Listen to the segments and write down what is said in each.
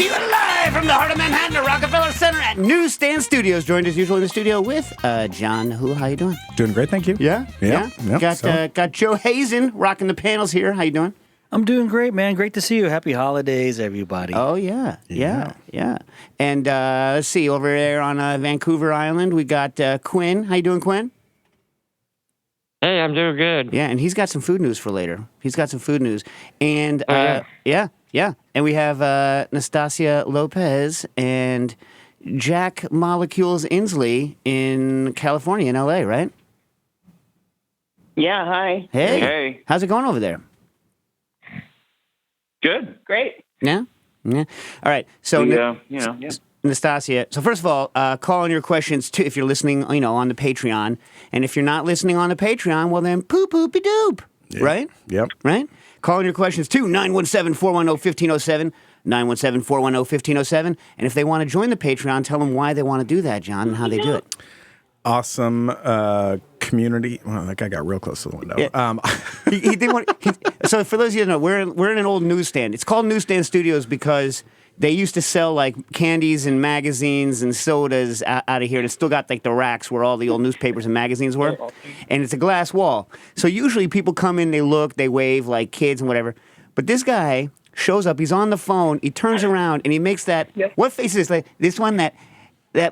to you live from the heart of Manhattan at Rockefeller Center at Newsstand Studios. Joined as usual in the studio with John Who. How you doing? Doing great, thank you. Yeah? Yep, Got Joe Hazen rocking the panels here. How you doing? I'm doing great, man. Great to see you. Happy holidays, everybody. Oh, yeah. And let's see, over there on Vancouver Island, we got Quinn. How you doing, Quinn? Hey, I'm doing good. Yeah, and he's got some food news for later. He's got some food news. And, yeah. And we have Nastasia Lopez and Jack Molecules Inslee in California, in L.A., right? Yeah, hi. Hey. How's it going over there? Good. Great. Yeah? All right. So, Yeah. Nastasia, so first of all, call in your questions too if you're listening, on the Patreon. And if you're not listening on the Patreon, well then poop-poopy-doop. Yeah. Right? Yep. Right? Call in your questions too, 917-410-1507, 917-410-1507. And if they want to join the Patreon, tell them why they want to do that, John, and how they do it. Awesome community. Well, that guy got real close to the window. Yeah. He did want. So for those of you who don't know, we're in an old newsstand. It's called Newsstand Studios because they used to sell like candies and magazines and sodas out of here, and it's still got like the racks where all the old newspapers and magazines were. And it's a glass wall. So usually people come in, they look, they wave like kids and whatever. But this guy shows up. He's on the phone. He turns around and he makes that. Yep. What face is this? Like this one that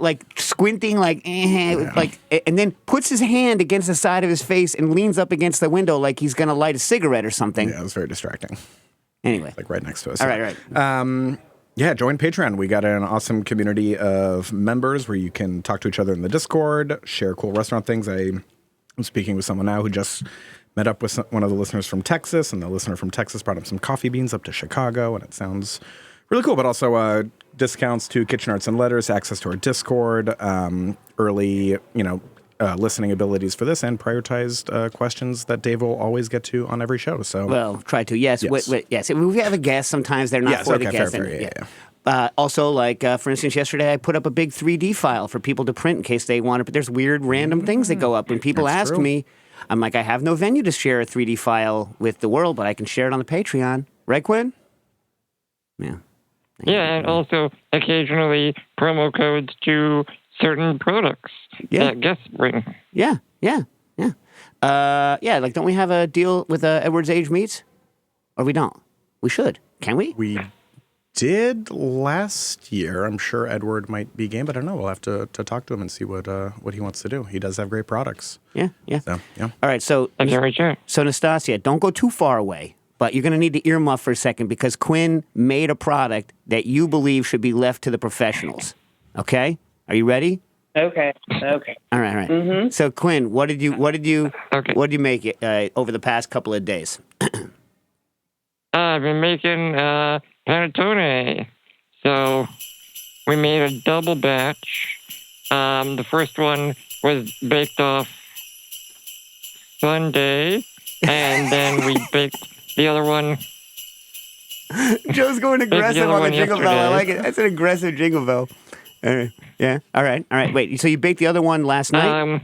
like squinting like and then puts his hand against the side of his face and leans up against the window like he's gonna light a cigarette or something. Yeah, it was very distracting. Anyway, Like right next to us. all right. Yeah, join Patreon. We got an awesome community of members where you can talk to each other in the Discord, share cool restaurant things. I'm speaking with someone now who just met up with one of the listeners from Texas, and the listener from Texas brought him some coffee beans up to Chicago, and it sounds really cool. But also discounts to Kitchen Arts and Letters, access to our Discord, early, listening abilities for this, and prioritized questions that Dave will always get to on every show. So, Well, try to. Yes. Yes. If we have a guest, sometimes they're not Yes, for okay, the guest. fair, yeah. Also, like, for instance, yesterday I put up a big 3D file for people to print in case they want to, but there's weird random things that go up. When people That's ask true. me, I'm like, I have no venue to share a 3D file with the world, but I can share it on the Patreon. Right, Quinn? Yeah. Yeah, and also occasionally promo codes to certain products that guests bring. Yeah. Like, don't we have a deal with Edwards Age Meats? Or we don't? We should. Can we? we did last year. I'm sure Edward might be game, but I don't know. We'll have to talk to him and see what he wants to do. He does have great products. Yeah. So, yeah. All right, so Nastasia, don't go too far away, but you're going to need to earmuff for a second because Quinn made a product that you believe should be left to the professionals. Okay? Are you ready? Okay. All right. Mm-hmm. So Quinn, what did you make it over the past couple of days? I've been making panettone. So we made a double batch. The first one was baked off Sunday, and then we baked the other one. Joe's going aggressive on the jingle bell. I like it. That's an aggressive jingle bell. Yeah. All right. Wait. So you baked the other one last night?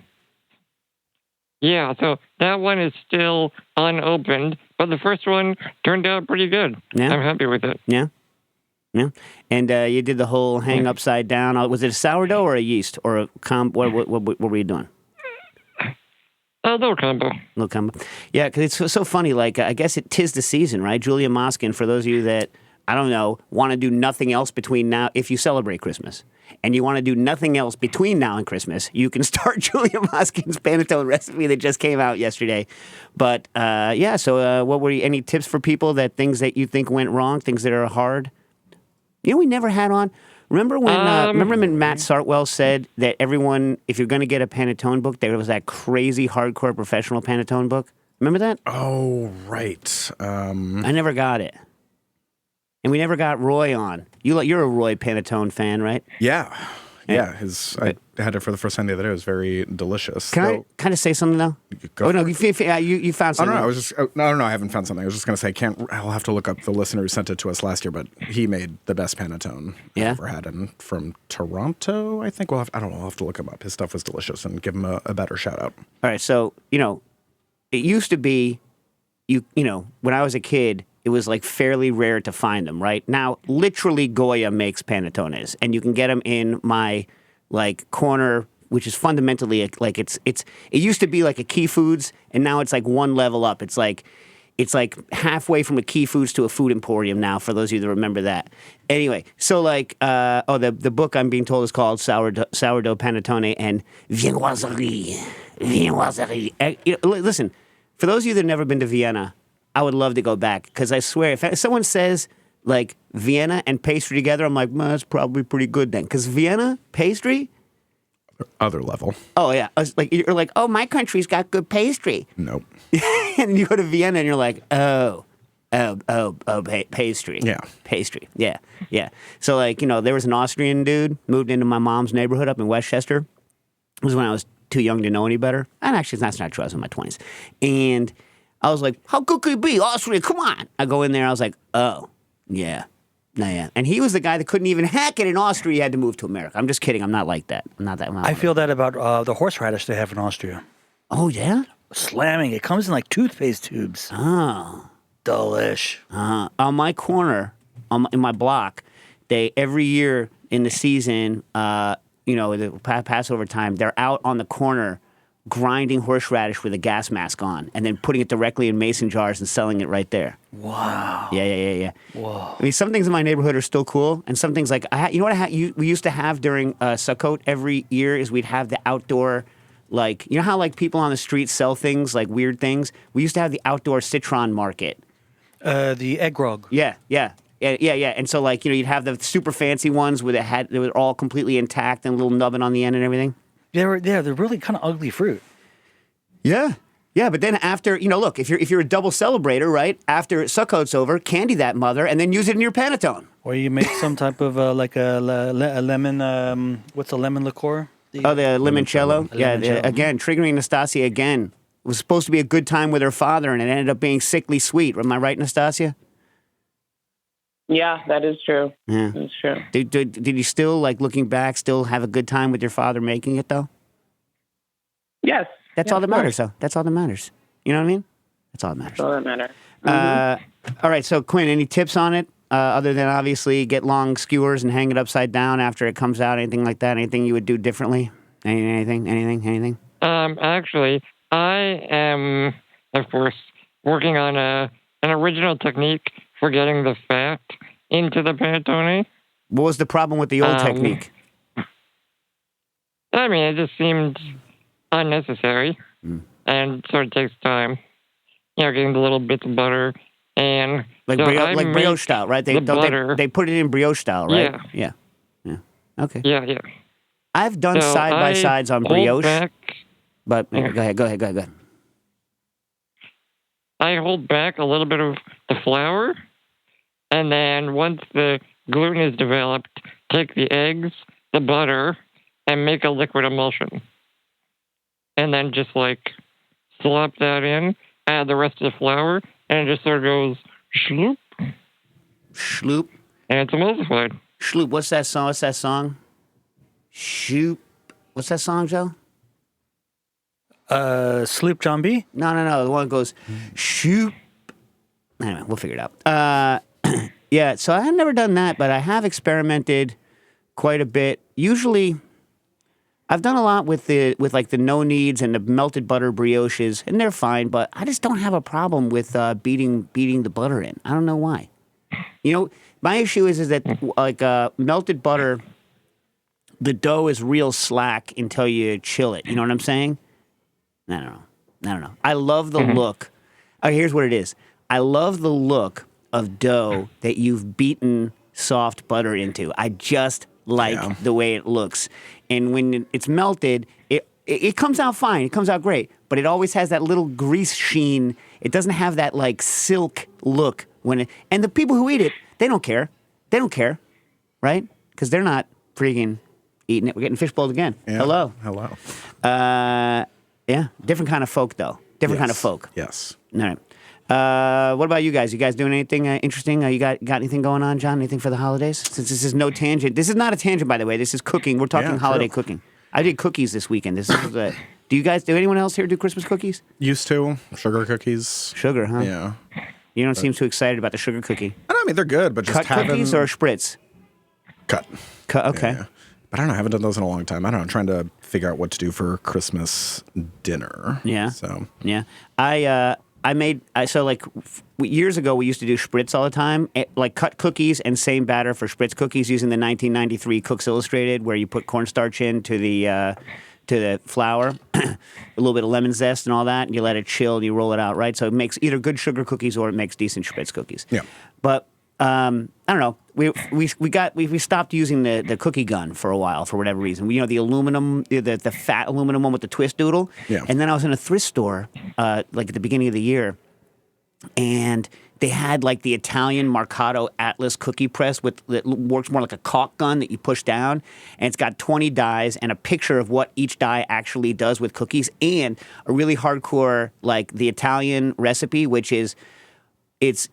Yeah. So that one is still unopened, but the first one turned out pretty good. Yeah. I'm happy with it. Yeah. And you did the whole hang upside down. Was it a sourdough or a yeast or a what were you doing? A little combo. Yeah, because it's so funny. Like, I guess tis the season, right? Julia Moskin, for those of you that, I don't know, want to do nothing else between now, if you celebrate Christmas, and you want to do nothing else between now and Christmas, you can start Julia Moskin's panettone recipe that just came out yesterday. But, so what were any tips for people things that you think went wrong, things that are hard? We never had on... Remember when Matt Sartwell said that everyone, if you're going to get a Panettone book, there was that crazy hardcore professional Panettone book? Remember that? Oh, right. I never got it. And we never got Roy on. You're a Roy Panettone fan, right? Yeah. I had it for the first time the other day. It was very delicious. Can I kind of say something, though? Go no, you found something. No, I haven't found something. I was just going to say, I'll have to look up the listener who sent it to us last year, but he made the best panettone I ever had. And from Toronto, I think. I'll have to look him up. His stuff was delicious, and give him a better shout out. All right, so, it used to be, when I was a kid, it was like fairly rare to find them. Right now, literally Goya makes panettones, and you can get them in my like corner, which is fundamentally like it used to be like a Key Foods, and now it's like one level up. It's like halfway from a Key Foods to a food emporium now, for those of you that remember that. Anyway, so like, the book I'm being told is called Sourdough Panettone and Viennoiserie. Listen, for those of you that have never been to Vienna, I would love to go back, because I swear, if someone says like Vienna and pastry together, I'm like, well, that's probably pretty good then, because Vienna pastry. Other level. Oh yeah, you're like, oh, my country's got good pastry. Nope. And you go to Vienna and you're like, pastry. Yeah. Pastry. Yeah. Yeah. So like, there was an Austrian dude moved into my mom's neighborhood up in Westchester. It was when I was too young to know any better. And actually, that's not true. I was in my 20s. And I was like, how good could it be? Austria, come on. I go in there. I was like, oh, yeah. No, yeah. And he was the guy that couldn't even hack it in Austria. He had to move to America. I'm just kidding. I'm not like that. I'm not that. I feel that about the horseradish they have in Austria. Oh, yeah? Slamming. It comes in like toothpaste tubes. Oh. Delish. On my corner, in my block, they every year in the season, the Passover time, they're out on the corner grinding horseradish with a gas mask on, and then putting it directly in mason jars and selling it right there. Wow. Yeah. Whoa. I mean, some things in my neighborhood are still cool, and some things like we used to have during Sukkot every year is we'd have the outdoor, like, you know how like people on the street sell things like weird things. We used to have the outdoor citron market. The egg grog. Yeah. And so like you'd have the super fancy ones where they were all completely intact and a little nubbin on the end and everything. They're really kind of ugly fruit. Yeah. Yeah, but then after, look, if you're a double celebrator, right? After Sukkot's over, candy that mother and then use it in your panettone. Or you make some type of like a lemon, what's a lemon liqueur? The limoncello. Yeah, again, triggering Nastasia again. It was supposed to be a good time with her father, and it ended up being sickly sweet. Am I right, Nastasia? Yeah, that is true. Yeah. That's true. Did you still, like, looking back, still have a good time with your father making it, though? Yes. That's all that matters, though. That's all that matters. You know what I mean? That's all that matters. That's all that matters. All right, so, Quinn, any tips on it? Other than, obviously, get long skewers and hang it upside down after it comes out? Anything like that? Anything you would do differently? Anything? Actually, I am, of course, working on an original technique for getting the fat into the panettone. What was the problem with the old technique? I mean, it just seemed unnecessary and sort of takes time. Getting the little bits of butter and like brioche style, right? They put it in brioche style, right? Yeah. Okay. Yeah. I've done side by sides on brioche, but go ahead. I hold back a little bit of the flour, and then once the gluten is developed, take the eggs, the butter, and make a liquid emulsion. And then just like slop that in, add the rest of the flour, and it just sort of goes shloop. Shloop. And it's emulsified. Shloop. What's that song? Shoop. What's that song, Joe? Sloop John B? No. The one that goes, shoop. Anyway, we'll figure it out. Yeah, so I have never done that, but I have experimented quite a bit. Usually, I've done a lot with the no kneads and the melted butter brioches, and they're fine, but I just don't have a problem with beating the butter in. I don't know why. My issue is that like melted butter, the dough is real slack until you chill it. You know what I'm saying? I don't know. I love the look. Oh, here's what it is. I love the look of dough that you've beaten soft butter into. I just like the way it looks. And when it's melted, it comes out fine. It comes out great. But it always has that little grease sheen. It doesn't have that like silk look and the people who eat it, they don't care. They don't care, right? Because they're not freaking eating it. We're getting fishbowled again. Yeah. Hello. Yeah, different kind of folk, though. Different kind of folk. Yes. All right. What about you guys? You guys doing anything interesting? You got anything going on, John? Anything for the holidays? Since this is no tangent. This is not a tangent, by the way. This is cooking. We're talking holiday cooking. I did cookies this weekend. Do anyone else here do Christmas cookies? Used to. Sugar cookies. Sugar, huh? Yeah. You don't seem too excited about the sugar cookie. I mean, they're good, but just Cut having... cookies or spritz? Cut. Okay. Yeah. But I don't know. I haven't done those in a long time. I don't know. I'm trying to figure out what to do for Christmas dinner. Yeah. So Yeah. Years ago we used to do spritz all the time, like cut cookies and same batter for spritz cookies using the 1993 Cooks Illustrated, where you put cornstarch into the flour, a little bit of lemon zest and all that, and you let it chill and you roll it out, right? So it makes either good sugar cookies or it makes decent spritz cookies. Yeah. But I don't know. We stopped using the cookie gun for a while for whatever reason. You know, the aluminum, the fat aluminum one with the twist doodle. Yeah. And then I was in a thrift store, like at the beginning of the year, and they had like the Italian Marcato Atlas cookie press that works more like a caulk gun that you push down, and it's got 20 dies and a picture of what each die actually does with cookies, and a really hardcore like the Italian recipe, which is it's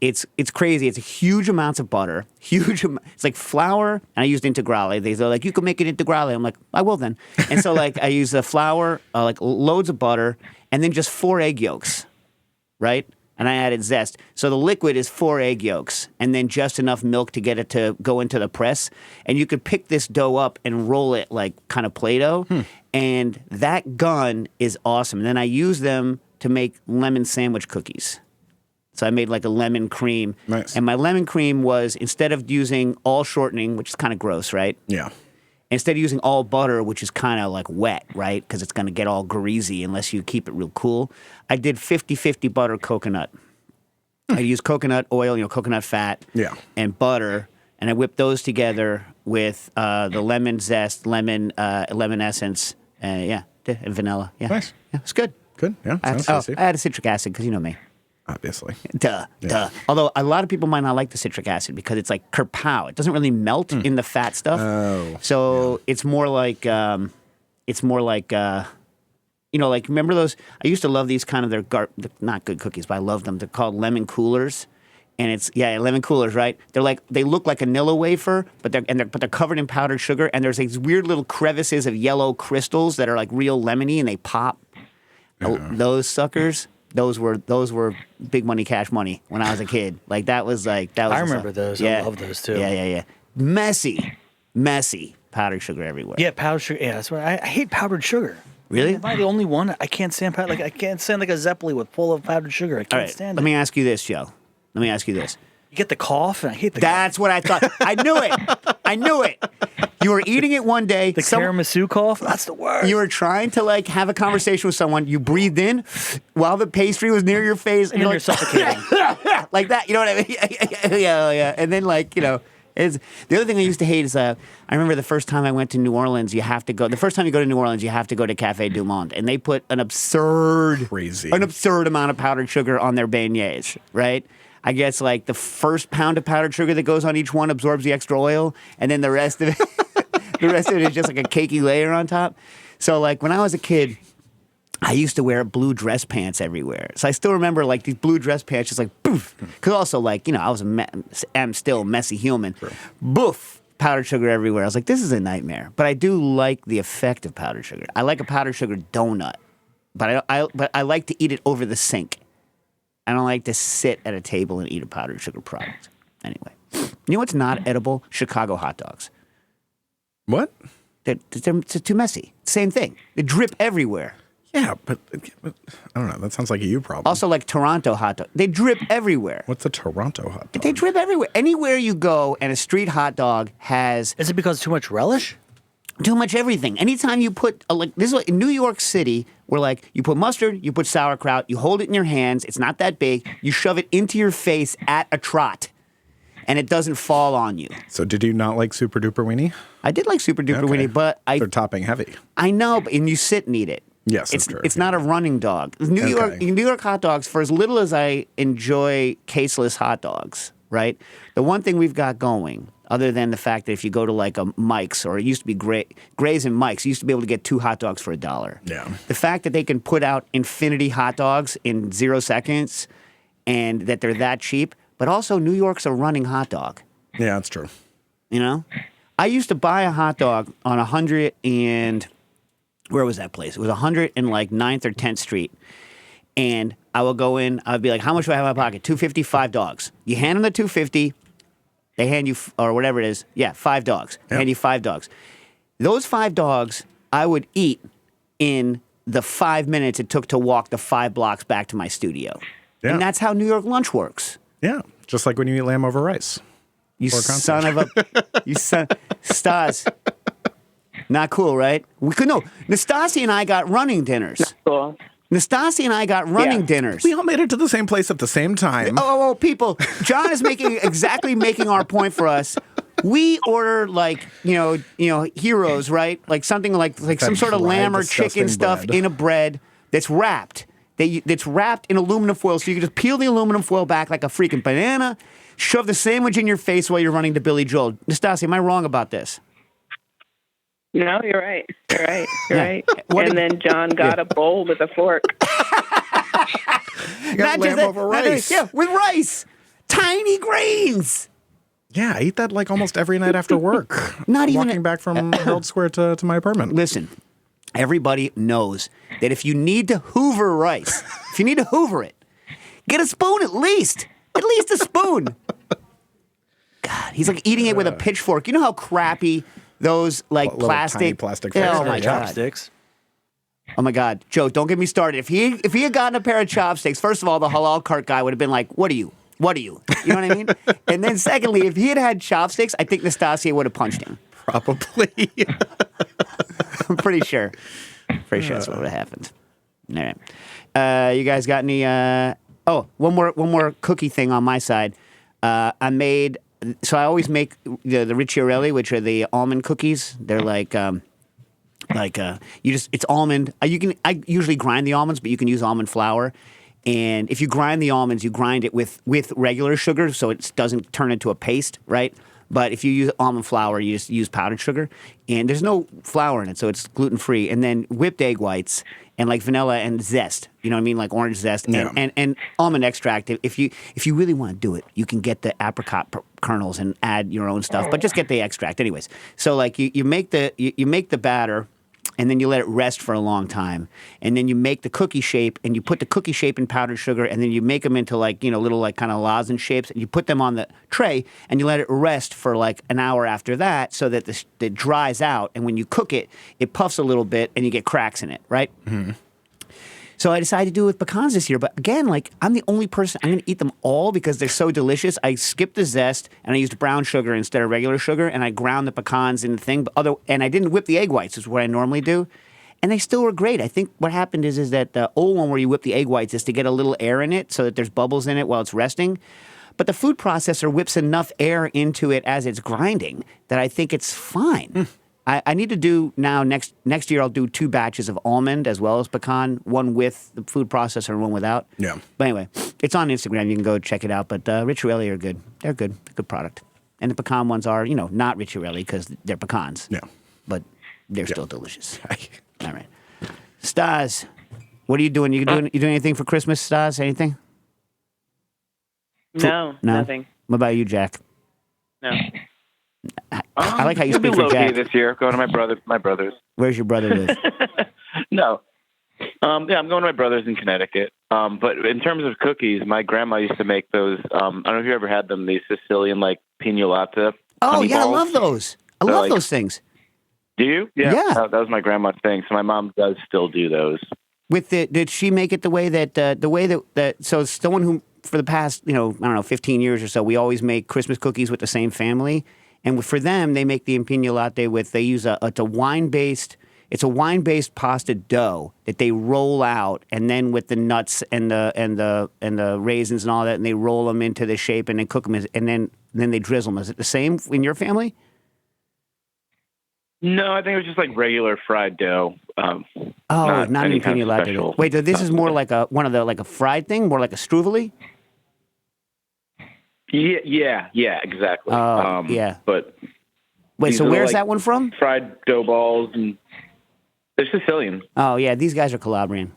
crazy. It's huge amounts of butter, it's like flour, and I used integrale. They're like, you can make it integrale. I'm like, I will then. And so like I use the flour, like loads of butter, and then just 4 egg yolks, right? And I added zest. So the liquid is 4 egg yolks and then just enough milk to get it to go into the press. And you could pick this dough up and roll it like kind of Play-Doh. And that gun is awesome. And then I use them to make lemon sandwich cookies. So I made like a lemon cream. Nice. And my lemon cream was, instead of using all shortening, which is kind of gross, right? yeah. Instead of using all butter, which is kind of like wet, right? Because it's going to get all greasy unless you keep it real cool. I did 50-50 butter coconut. I used coconut oil, coconut fat, Yeah. and butter, and I whipped those together with the lemon zest, lemon essence, and vanilla. Yeah. Nice. Yeah, it's good. Good. Yeah. I Sounds tasty. added citric acid because you know me. Obviously. Duh. Although a lot of people might not like the citric acid because it's like kerpow. It doesn't really melt in the fat stuff. Oh. So it's more like, like remember those? I used to love these kind of they're not good cookies, but I love them. They're called lemon coolers, and it's lemon coolers, right? They look like a Nilla wafer, but they're covered in powdered sugar, and there's these weird little crevices of yellow crystals that are like real lemony, and they pop. Those suckers. Those were big money, cash money when I was a kid. Like that was. I remember those. Yeah. I love those too. Yeah. Messy powdered sugar everywhere. Yeah, powdered sugar. Yeah, that's what I hate powdered sugar. Really? Am I the only one? I can't stand I can't stand like a Zeppeli with full of powdered sugar. I can't All right. stand Let it. me ask you this, Joe. You get the cough, and I hate the That's what I thought. I knew it. You were eating it one day. tiramisu cough. That's the worst. You were trying to like have a conversation with someone. You breathed in while the pastry was near your face, and you're like, suffocating. like that. You know what I mean? Yeah. And then like the other thing I used to hate is I remember the first time I went to New Orleans. The first time you go to New Orleans, you have to go to Café Du Monde, and they put an absurd amount of powdered sugar on their beignets, right? I guess like the first pound of powdered sugar that goes on each one absorbs the extra oil, and then the rest of it, is just like a cakey layer on top. So like when I was a kid, I used to wear blue dress pants everywhere. So I still remember like these blue dress pants, just like poof. Because also like I'm still a messy human. Sure. Boof. Powdered sugar everywhere. I was like, this is a nightmare. But I do like the effect of powdered sugar. I like a powdered sugar donut, but I like to eat it over the sink. I don't like to sit at a table and eat a powdered sugar product. Anyway, you know what's not edible? Chicago hot dogs. What? They're too messy. Same thing. They drip everywhere. Yeah, but I don't know. That sounds like a you problem. Also, like Toronto hot dog. They drip everywhere. What's a Toronto hot dog? They drip everywhere. Anywhere you go and a street hot dog has... Is it because too much relish? Too much everything. Anytime you put, this is what, in New York City, where like you put mustard, you put sauerkraut, you hold it in your hands, it's not that big, you shove it into your face at a trot, and it doesn't fall on you. So did you not like Super Duper Weenie? I did like Super Duper Weenie, but They're topping heavy. I know, and you sit and eat it. Yes, that's true. It's not a running dog. New York hot dogs, for as little as I enjoy caseless hot dogs, right? The one thing we've got going, other than the fact that if you go to like a Mike's, or it used to be Gray's and Mike's, you used to be able to get 2 hot dogs for $1. Yeah. The fact that they can put out infinity hot dogs in 0 seconds and that they're that cheap, but also New York's a running hot dog. Yeah, that's true. You know? I used to buy a hot dog on 100 and... Where was that place? It was 100 and like 9th or 10th Street. and I will go in. I'll be like, how much do I have in my pocket? $2.50, 5 dogs. You hand them the $2.50. They hand you, or whatever it is. Yeah, 5 dogs. Yep. Hand you 5 dogs. Those 5 dogs I would eat in the 5 minutes it took to walk the 5 blocks back to my studio. Yeah. And that's how New York lunch works. Yeah, just like when you eat lamb over rice. You Or a concert. son of a, you son, Stas. Not cool, right? We could, no, Nastasi and I got running dinners. Cool. Nastasi and I got running Yeah. dinners. We all made it to the same place at the same time. Oh, people. John is making our point for us. We order like, heroes, right? Like something like some sort of dry, lamb or disgusting chicken stuff bread. in a bread that's wrapped. That's wrapped in aluminum foil. So you can just peel the aluminum foil back like a freaking banana, shove the sandwich in your face while you're running to Billy Joel. Nastasi, am I wrong about this? No, you're right. You're right. You're Yeah. right. What And did- then John got a bowl with a fork. You got lamb over rice. Yeah, with rice. Tiny grains. Yeah, I eat that like almost every night after work. Not even walking back from Herald Square to my apartment. Listen, everybody knows that if you need to hoover rice, if you need to hoover it, get a spoon at least. At least a spoon. God, he's like eating it with a pitchfork. You know how crappy those like Little plastic tiny plastic Oh forks my are, God. Chopsticks. Oh my God, Joe, don't get me started. If he had gotten a pair of chopsticks, first of all, the halal cart guy would have been like, "What are you? What are you?" You know what I mean? And then secondly, if he had had chopsticks, I think Nastasia would have punched him. Probably. I'm pretty sure. Pretty sure that's what would have happened. All right. You guys got any? One more cookie thing on my side. I made. So I always make the ricciarelli, which are the almond cookies. They're it's almond. I usually grind the almonds, but you can use almond flour. And if you grind the almonds, you grind it with regular sugar, so it doesn't turn into a paste, right? But if you use almond flour, you just use powdered sugar, and there's no flour in it, so it's gluten free. And then whipped egg whites and like vanilla and zest, you know what I mean, like orange zest and almond extract. If you really want to do it, you can get the apricot kernels and add your own stuff, but just get the extract, anyways. So like you make the batter. And then you let it rest for a long time. And then you make the cookie shape, and you put the cookie shape in powdered sugar, and then you make them into little like kind of lozenge shapes, and you put them on the tray, and you let it rest for like an hour after that so that it dries out. And when you cook it, it puffs a little bit, and you get cracks in it, right? Mm-hmm. So I decided to do it with pecans this year. But again, like I'm the only person, I'm going to eat them all because they're so delicious. I skipped the zest and I used brown sugar instead of regular sugar. And I ground the pecans in the thing. And I didn't whip the egg whites, is what I normally do. And they still were great. I think what happened is that the old one where you whip the egg whites is to get a little air in it so that there's bubbles in it while it's resting. But the food processor whips enough air into it as it's grinding that I think it's fine. I need to do now next year. I'll do 2 batches of almond as well as pecan, one with the food processor and one without. Yeah. But anyway, it's on Instagram. You can go check it out. But Ricciarelli are good. They're good. Good product. And the pecan ones are, not Ricciarelli because they're pecans. Yeah. But they're still delicious. All right. Stas, what are you doing? You doing anything for Christmas, Stas? Anything? No, nothing. What about you, Jack? No. I like how you It'll be speak for low-key Jack. this year. Going to my brother's. Where's your brother live? No. I'm going to my brother's in Connecticut. But in terms of cookies, my grandma used to make those. I don't know if you ever had them. These Sicilian like pinolata. Oh honey yeah, I balls. love those. I They're love like- those things. Do you? Yeah. That was my grandma's thing. So my mom does still do those. Did she make it the way that so it's the one who for the past 15 years or so we always make Christmas cookies with the same family, and for them they make the impegno latte with they use it's a wine based pasta dough that they roll out and then with the nuts and the raisins and all that and they roll them into the shape and then cook them and then they drizzle them. Is it the same in your family? No, I think it was just like regular fried dough. Not an any kind impegno of latte. special Wait, this is stuff. more like a fried thing, more like a struvoli. Yeah, exactly. Yeah. But Wait, these so little, where's like, that one from? fried dough balls and they're Sicilian. Oh yeah, these guys are Calabrian.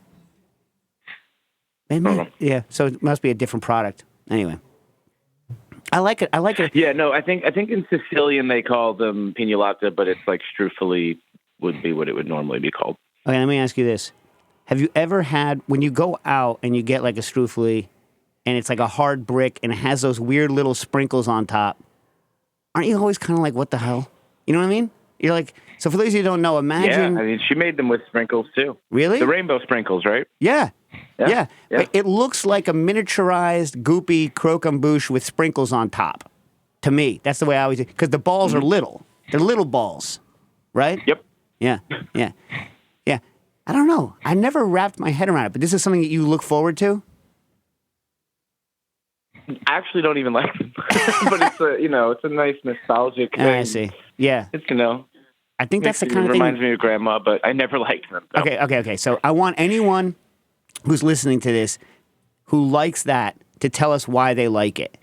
Yeah, so it must be a different product. Anyway, I like it. Yeah, no, I think in Sicilian they call them pinolata, but it's like strufoli would be what it would normally be called. Okay, let me ask you this: Have you ever had, when you go out and you get like a strufoli and it's like a hard brick and it has those weird little sprinkles on top, aren't you always kind of like, what the hell? You know what I mean? You're like, so for those of you who don't know, imagine. Yeah, I mean, she made them with sprinkles too. Really? The rainbow sprinkles, right? Yeah. Yeah. Yeah. Yeah. But it looks like a miniaturized, goopy croquembouche with sprinkles on top. To me, that's the way I always do. Because the balls are little. They're little balls, right? Yep. Yeah. Yeah. Yeah. I don't know. I never wrapped my head around it, but this is something that you look forward to? I actually don't even like them, but it's a nice nostalgic thing. I see. Yeah. It's I think that's the kind of it thing. reminds me of grandma, but I never liked them. No. Okay. So I want anyone who's listening to this who likes that to tell us why they like it.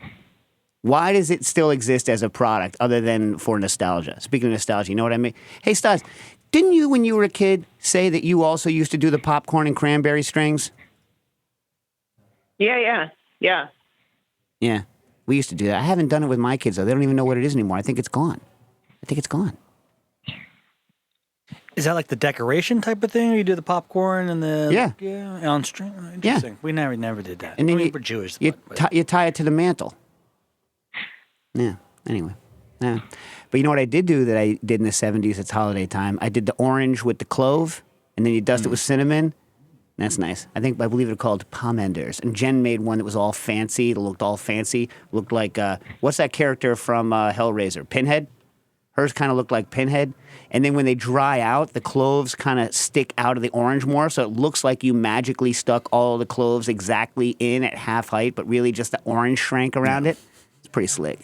Why does it still exist as a product other than for nostalgia? Speaking of nostalgia, you know what I mean? Hey, Stas, didn't you, when you were a kid, say that you also used to do the popcorn and cranberry strings? Yeah. Yeah, we used to do that. I haven't done it with my kids, though. They don't even know what it is anymore. I think it's gone. Is that like the decoration type of thing? Or you do the popcorn and the Yeah. on string? Oh, interesting. We never did that. And then we're Jewish. you tie it to the mantle. Yeah. Anyway. Yeah. But you know what I did do that I did in the 70s? It's holiday time. I did the orange with the clove, and then you dust it with cinnamon. That's nice. I believe they're called pomanders. And Jen made one that was all fancy. It looked all fancy. Looked like, what's that character from Hellraiser? Pinhead? Hers kind of looked like Pinhead. And then when they dry out, the cloves kind of stick out of the orange more. So it looks like you magically stuck all the cloves exactly in at half height, but really just the orange shrank around it. It's pretty slick.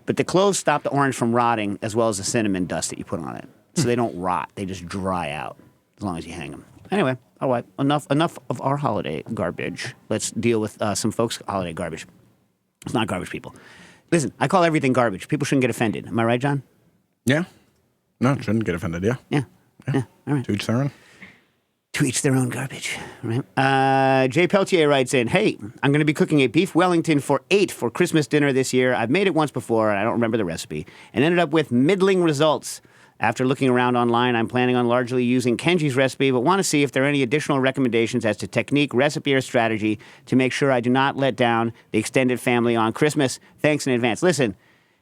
But the cloves stop the orange from rotting as well as the cinnamon dust that you put on it. So they don't rot. They just dry out as long as you hang them. Anyway, all right. Enough of our holiday garbage. Let's deal with some folks' holiday garbage. It's not garbage, people. Listen, I call everything garbage. People shouldn't get offended. Am I right, John? Yeah. No, shouldn't get offended. Yeah. Yeah. All right. To each their own. To each their own garbage. Right? Jay Peltier writes in, hey, I'm going to be cooking a beef Wellington for 8 for Christmas dinner this year. I've made it once before, and I don't remember the recipe, and ended up with middling results. After looking around online, I'm planning on largely using Kenji's recipe, but want to see if there are any additional recommendations as to technique, recipe, or strategy to make sure I do not let down the extended family on Christmas. Thanks in advance. Listen,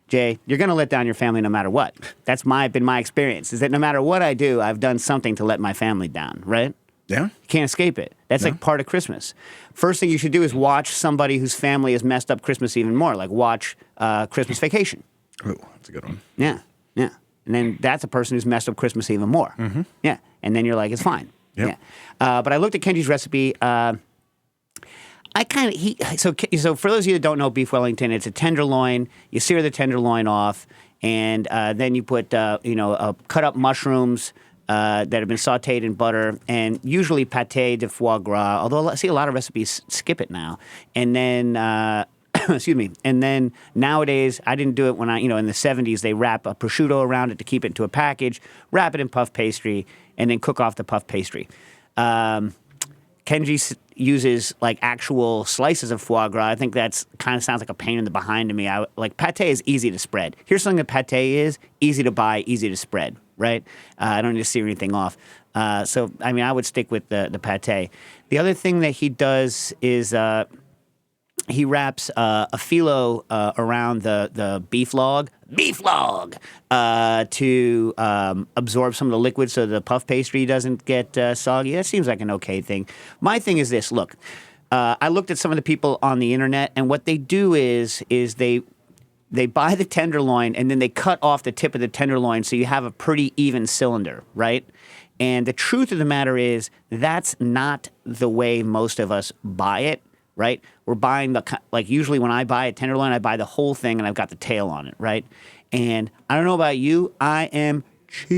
Jay, you're going to let down your family no matter what. That's been my experience, is that no matter what I do, I've done something to let my family down, right? Yeah. You can't escape it. That's like part of Christmas. First thing you should do is watch somebody whose family has messed up Christmas even more, like watch Christmas Vacation. Oh, that's a good one. Yeah. And then that's a person who's messed up Christmas even more. Mm-hmm. Yeah. And then you're like, it's fine. Yep. Yeah. But I looked at Kenji's recipe. So for those of you that don't know beef Wellington, it's a tenderloin. You sear the tenderloin off, and then you put cut up mushrooms that have been sautéed in butter, and usually pâté de foie gras. Although I see a lot of recipes skip it now. And then excuse me. And then nowadays, I didn't do it when in the 70s, they wrap a prosciutto around it to keep it into a package, wrap it in puff pastry, and then cook off the puff pastry. Kenji uses like actual slices of foie gras. I think that's kind of sounds like a pain in the behind to me. Pâté is easy to spread. Here's something that pâté is: easy to buy, easy to spread. Right? I don't need to sear anything off. So I would stick with the pâté. The other thing that he does is he wraps a phyllo around the beef log to absorb some of the liquid so the puff pastry doesn't get soggy. That seems like an okay thing. My thing is this. Look, I looked at some of the people on the internet, and what they do is they buy the tenderloin and then they cut off the tip of the tenderloin so you have a pretty even cylinder, right? And the truth of the matter is that's not the way most of us buy it. Right? We're buying usually when I buy a tenderloin, I buy the whole thing and I've got the tail on it, right? And I don't know about you, I am cheap.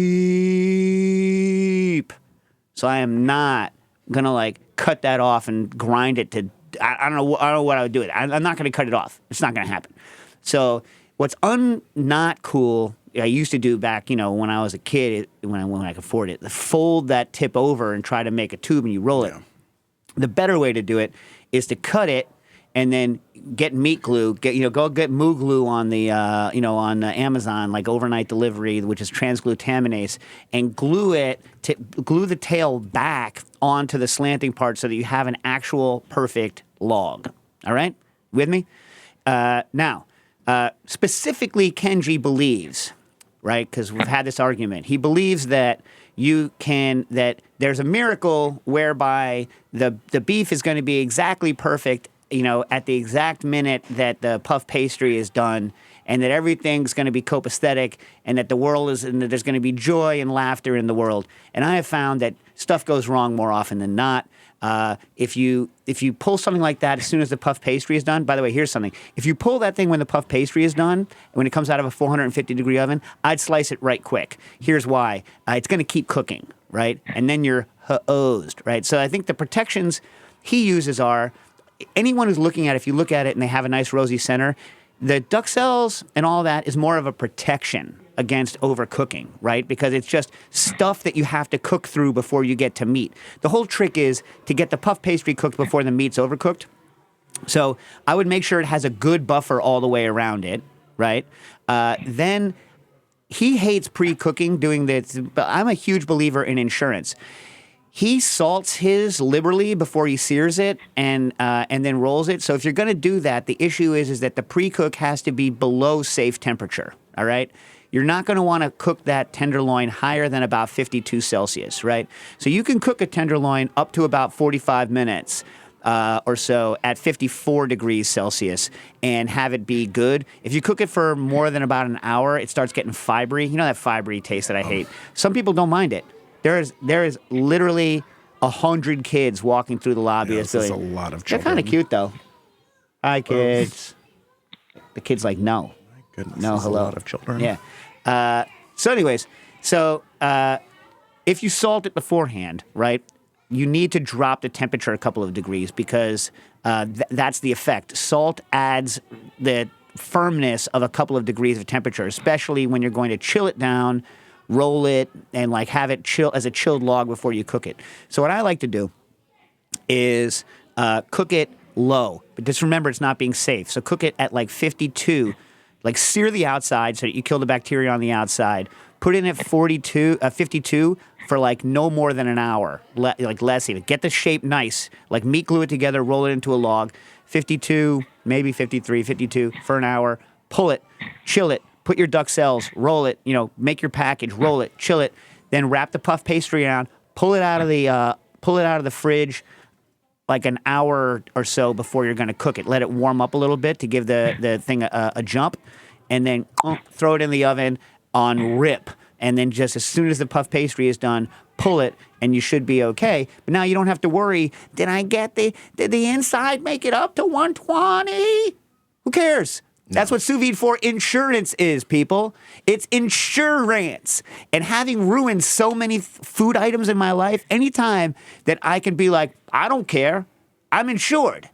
So I am not going to cut that off and grind it to, I don't know what I would do with it. I'm not going to cut it off. It's not going to happen. So what's not cool, I used to do back, when I was a kid, when I could afford it, fold that tip over and try to make a tube and you roll it. The better way to do it is to cut it and then get meat glue. Go get moo glue on the on Amazon, like overnight delivery, which is transglutaminase, and glue the tail back onto the slanting part so that you have an actual perfect log. All right, with me? Now, specifically, Kenji believes, right? Because we've had this argument. He believes that that there's a miracle whereby the beef is going to be exactly perfect, at the exact minute that the puff pastry is done, and that everything's going to be copacetic, and that and that there's going to be joy and laughter in the world. And I have found that stuff goes wrong more often than not. If you pull something like that as soon as the puff pastry is done, by the way, here's something. If you pull that thing when the puff pastry is done, when it comes out of a 450-degree oven, I'd slice it right quick. Here's why. It's going to keep cooking, right? And then you're hosed, right? So I think the protections he uses are, anyone who's looking at it, if you look at it and they have a nice rosy center, the duck cells and all that is more of a protection against overcooking, right? Because it's just stuff that you have to cook through before you get to meat. The whole trick is to get the puff pastry cooked before the meat's overcooked. So I would make sure it has a good buffer all the way around it, right? Then he hates pre-cooking, doing this, but I'm a huge believer in insurance. He salts his liberally before he sears it and then rolls it. So if you're going to do that, the issue is that the pre-cook has to be below safe temperature, all right? You're not going to want to cook that tenderloin higher than about 52 Celsius, right? So you can cook a tenderloin up to about 45 minutes or so at 54 degrees Celsius and have it be good. If you cook it for more than about an hour, it starts getting fibery. You know that fibery taste that I hate? Some people don't mind it. There is literally 100 kids walking through the lobby. Yeah, this is a lot of children. They're kind of cute, though. Hi, kids. The kid's like, no. My goodness, no, this is hello. a lot of children. Yeah. So anyways, if you salt it beforehand, right, you need to drop the temperature a couple of degrees because that's the effect. Salt adds the firmness of a couple of degrees of temperature, especially when you're going to chill it down, roll it, and like have it chill as a chilled log before you cook it. So what I like to do is cook it low, but just remember it's not being safe. So cook it at like 52, like sear the outside so that you kill the bacteria on the outside. Put it in at 52 for like no more than an hour, like less even. Get the shape nice, like meat glue it together, roll it into a log. 52, maybe 53, 52 for an hour. Pull it, chill it. Put your duck cells, roll it, make your package, roll it, chill it, then wrap the puff pastry around, pull it out of the fridge like an hour or so before you're going to cook it. Let it warm up a little bit to give the thing a jump, and then throw it in the oven on rip. And then just as soon as the puff pastry is done, pull it, and you should be okay. But now you don't have to worry, did the inside make it up to 120? Who cares? That's what sous vide for insurance is, people. It's insurance. And having ruined so many food items in my life, anytime that I can be like, I don't care, I'm insured,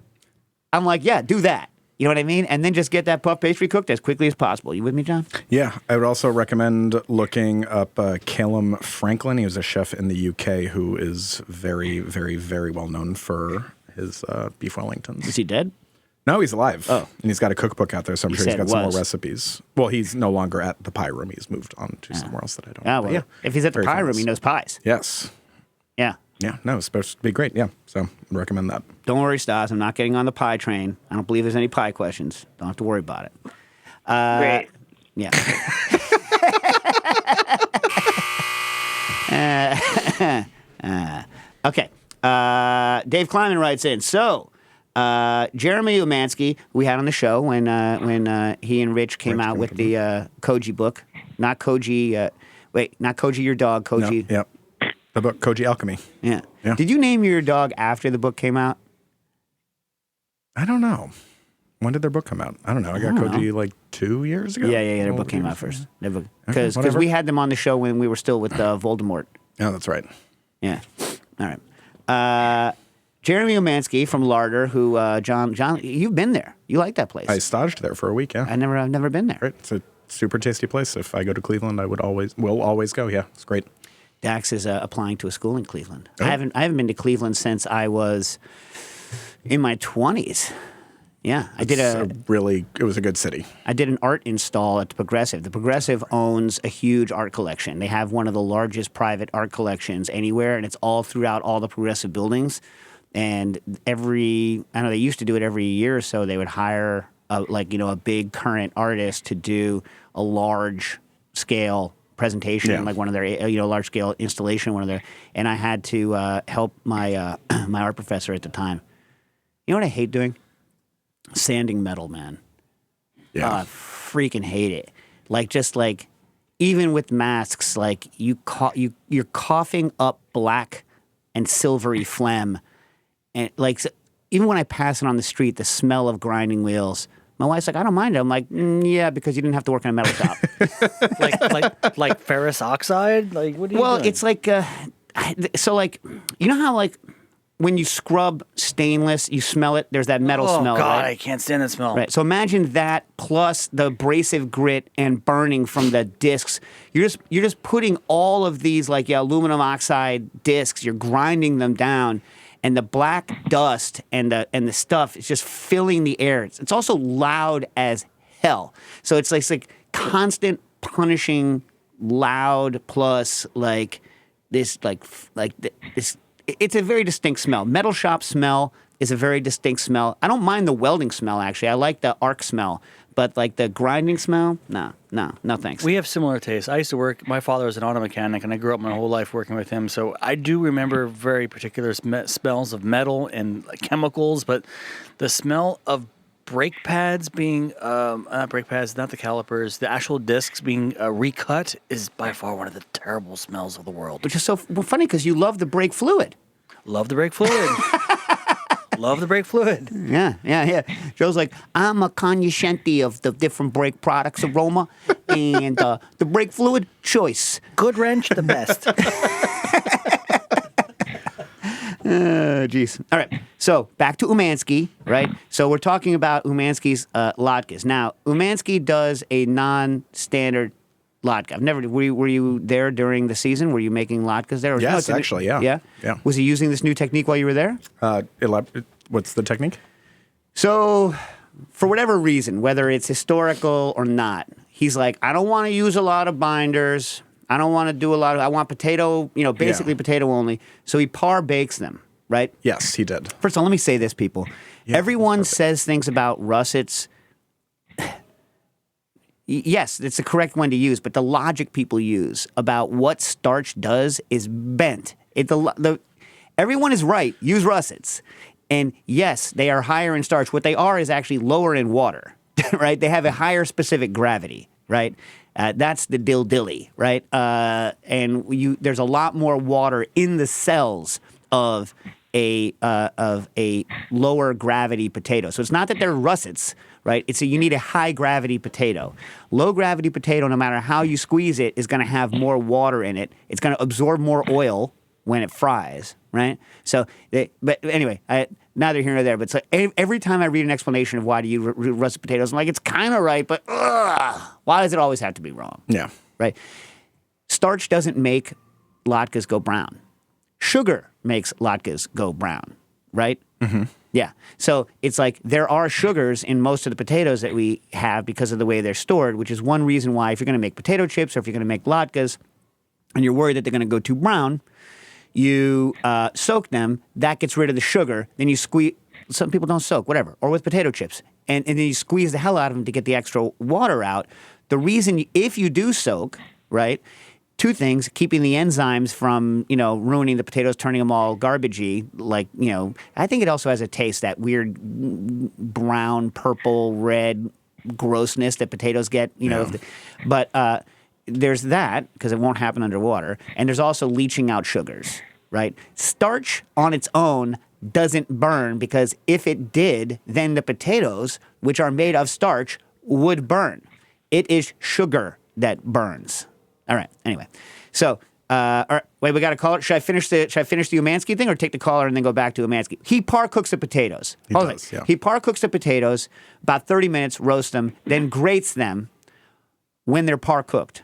I'm like, yeah, do that. You know what I mean? And then just get that puff pastry cooked as quickly as possible. You with me, John? Yeah. I would also recommend looking up Callum Franklin. He was a chef in the UK who is very, very, very well known for his beef Wellingtons. Is he dead? No, he's alive. Oh. And he's got a cookbook out there, so I'm sure he's got some more recipes. Well, he's no longer at the pie room. He's moved on to somewhere else that I don't know. Well, yeah. If he's at the pie room, he knows pies. Yes. Yeah. Yeah, no, it's supposed to be great. Yeah, so I'd recommend that. Don't worry, Stas. I'm not getting on the pie train. I don't believe there's any pie questions. Don't have to worry about it. Great. Yeah. Okay. Dave Kleiman writes in. So, Jeremy Umansky, we had on the show when he and Rich came out with the Koji book. Not Koji. Not Koji your dog. Koji. No, yep. The book Koji Alchemy. Yeah. Yeah. Did you name your dog after the book came out? I don't know. When did their book come out? I don't know. I got Koji like 2 years ago. Yeah. Their book came out first. Because whatever. we had them on the show when we were still with Voldemort. Oh, that's right. Yeah. All right. Jeremy Umansky from Larder, who John, you've been there. You like that place? I staged there for a week. Yeah. I've never been there. Right. It's a super tasty place. If I go to Cleveland, I will always go. Yeah, it's great. Dax is applying to a school in Cleveland. Oh. I haven't been to Cleveland since I was in my 20s. Yeah, I It was a good city. I did an art install at the Progressive. The Progressive owns a huge art collection. They have one of the largest private art collections anywhere, and it's all throughout all the Progressive buildings. And I know they used to do it every year or so. They would hire a big current artist to do a large scale presentation, like one of their large scale installation, and I had to help my my art professor at the time. You know what I hate doing? Sanding metal, man. Yeah. I freaking hate it. Even with masks, you're coughing up black and silvery phlegm, and even when I pass it on the street, the smell of grinding wheels. My wife's like, I don't mind it. I'm like, yeah, because you didn't have to work in a metal shop. like ferrous oxide. Like, what do you? Well, doing? it's you know how when you scrub stainless, you smell it. There's that metal smell. Oh God, right? I can't stand that smell. Right. So imagine that plus the abrasive grit and burning from the discs. You're just putting all of these aluminum oxide discs. You're grinding them down, and the black dust and the stuff is just filling the air. It's also loud as hell. So it's like constant punishing, loud plus this. It's a very distinct smell. Metal shop smell is a very distinct smell. I don't mind the welding smell, actually. I like the arc smell. But the grinding smell, no thanks. We have similar tastes. I used to work, my father was an auto mechanic, and I grew up my whole life working with him. So I do remember very particular smells of metal and chemicals, but the smell of brake pads being, not brake pads, not the calipers, the actual discs being recut is by far one of the terrible smells of the world. Which is so funny because you love the brake fluid. Love the brake fluid. Love the brake fluid. Yeah. Joe's like, I'm a cognoscente of the different brake products aroma and the brake fluid choice. Good wrench, the best. Jeez. All right. So back to Umansky, right? So we're talking about Umansky's latkes. Now, Umansky does a non-standard latke. I've never. Were you there during the season? Were you making latkes there? Yes, actually, yeah. Yeah. Was he using this new technique while you were there? What's the technique? So, for whatever reason, whether it's historical or not, he's like, I don't want to use a lot of binders. I don't want to do a lot of. I want potato, basically potato only. So he par bakes them, right? Yes, he did. First of all, let me say this, people. Yeah, everyone says things about russets. Yes, it's the correct one to use, but the logic people use about what starch does is bent. Everyone is right. Use russets. And yes, they are higher in starch. What they are is actually lower in water, right? They have a higher specific gravity, right? That's the dilly, right? And there's a lot more water in the cells of a lower gravity potato. So it's not that they're russets, right? You need a high gravity potato. Low gravity potato, no matter how you squeeze it, is going to have more water in it. It's going to absorb more oil when it fries, right? So, but anyway, neither here nor there. But every time I read an explanation of why do you russet potatoes, I'm like, it's kind of right, but why does it always have to be wrong? Yeah. Right? Starch doesn't make latkes go brown. Sugar makes latkes go brown, right? Mm-hmm. Yeah. So it's like there are sugars in most of the potatoes that we have because of the way they're stored, which is one reason why if you're going to make potato chips or if you're going to make latkes and you're worried that they're going to go too brown, you soak them. That gets rid of the sugar. Then you squeeze. Some people don't soak, whatever. Or with potato chips. And then you squeeze the hell out of them to get the extra water out. The reason, if you do soak, right, two things, keeping the enzymes from, ruining the potatoes, turning them all garbagey. I think it also has a taste, that weird brown, purple, red grossness that potatoes get, but there's that, because it won't happen underwater. And there's also leaching out sugars, right? Starch on its own doesn't burn, because if it did, then the potatoes, which are made of starch, would burn. It is sugar that burns. All right. Anyway, so all right. Wait, we got to call it. Should I finish the Umansky thing, or take the caller and then go back to Umansky? He par cooks the potatoes. He does, yeah. He par cooks the potatoes about 30 minutes, roasts them, then grates them when they're par cooked.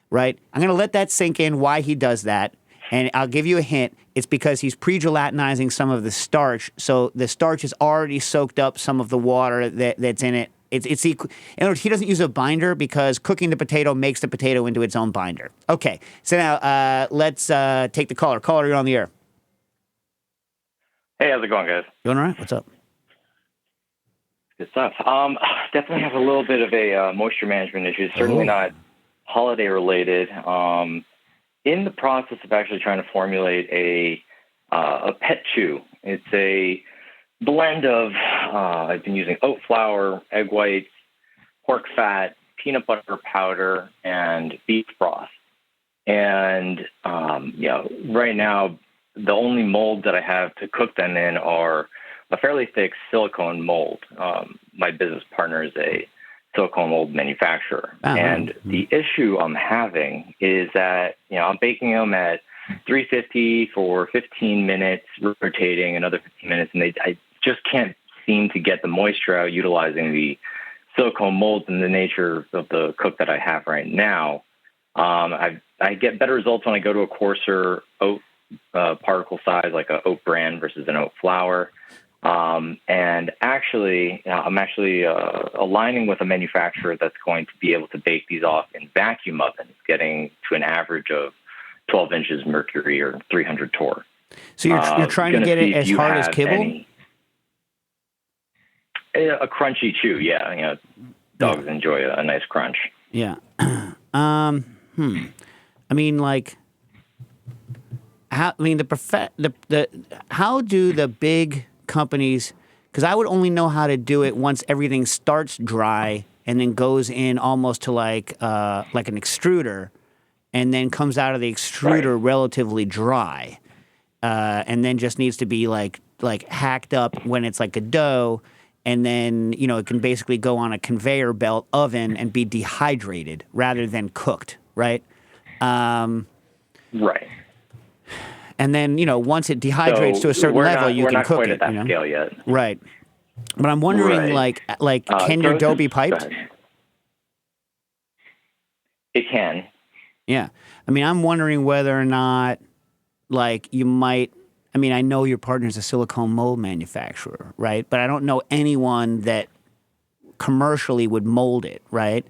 Right. I'm going to let that sink in why he does that, And I'll give you a hint. It's because he's pre-gelatinizing some of the starch, so the starch has already soaked up some of the water that's in it. It's equal. In other words, he doesn't use a binder because cooking the potato makes the potato into its own binder. Okay, so now let's take the caller. Caller, you're on the air. Hey, how's it going, guys? Doing all right? What's up? Good stuff. Definitely have a little bit of a moisture management issue. Certainly not holiday related. In the process of actually trying to formulate a pet chew. It's a blend of I've been using oat flour, egg whites, pork fat, peanut butter powder, and beef broth. And right now the only mold that I have to cook them in are a fairly thick silicone mold. My business partner is a silicone mold manufacturer. Uh-huh. And the issue I'm having is that, I'm baking them at 350 for 15 minutes, rotating another 15 minutes, and I just can't seem to get the moisture out utilizing the silicone molds in the nature of the cook that I have right now. I get better results when I go to a coarser oat particle size, like a oat bran versus an oat flour. And actually, I'm aligning with a manufacturer that's going to be able to bake these off in vacuum ovens, getting to an average of 12 inches mercury or 300 torr. So you're trying to get it as hard as kibble? A crunchy chew, yeah. Dogs enjoy a nice crunch. Yeah. I mean, like, how do the big companies? Because I would only know how to do it once everything starts dry and then goes in almost to like an extruder, and then comes out of the extruder relatively dry, and then just needs to be like hacked up when it's like a dough. And then, it can basically go on a conveyor belt oven and be dehydrated rather than cooked, right? Right. And then, once it dehydrates to a certain level, you can cook it. We're not quite at that scale yet. Right. But I'm wondering, can your dough be piped? It can. Yeah. I mean, I'm wondering whether or not, you might... I mean, I know your partner's a silicone mold manufacturer, right? But I don't know anyone that commercially would mold it, right?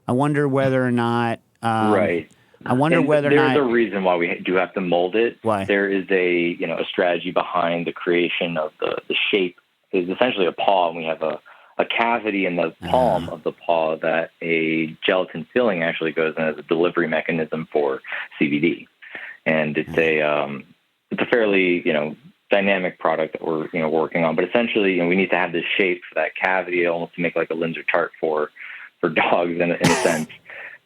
I wonder whether or not... right. I wonder whether or not... There's a reason why we do have to mold it. Why? There is a strategy behind the creation of the shape. It's essentially a paw, and we have a cavity in the palm of the paw that a gelatin filling actually goes in as a delivery mechanism for CBD. And it's it's a fairly, dynamic product that we're, working on. But essentially, we need to have this shape for that cavity, almost to make like a Linzer tart for dogs in a sense.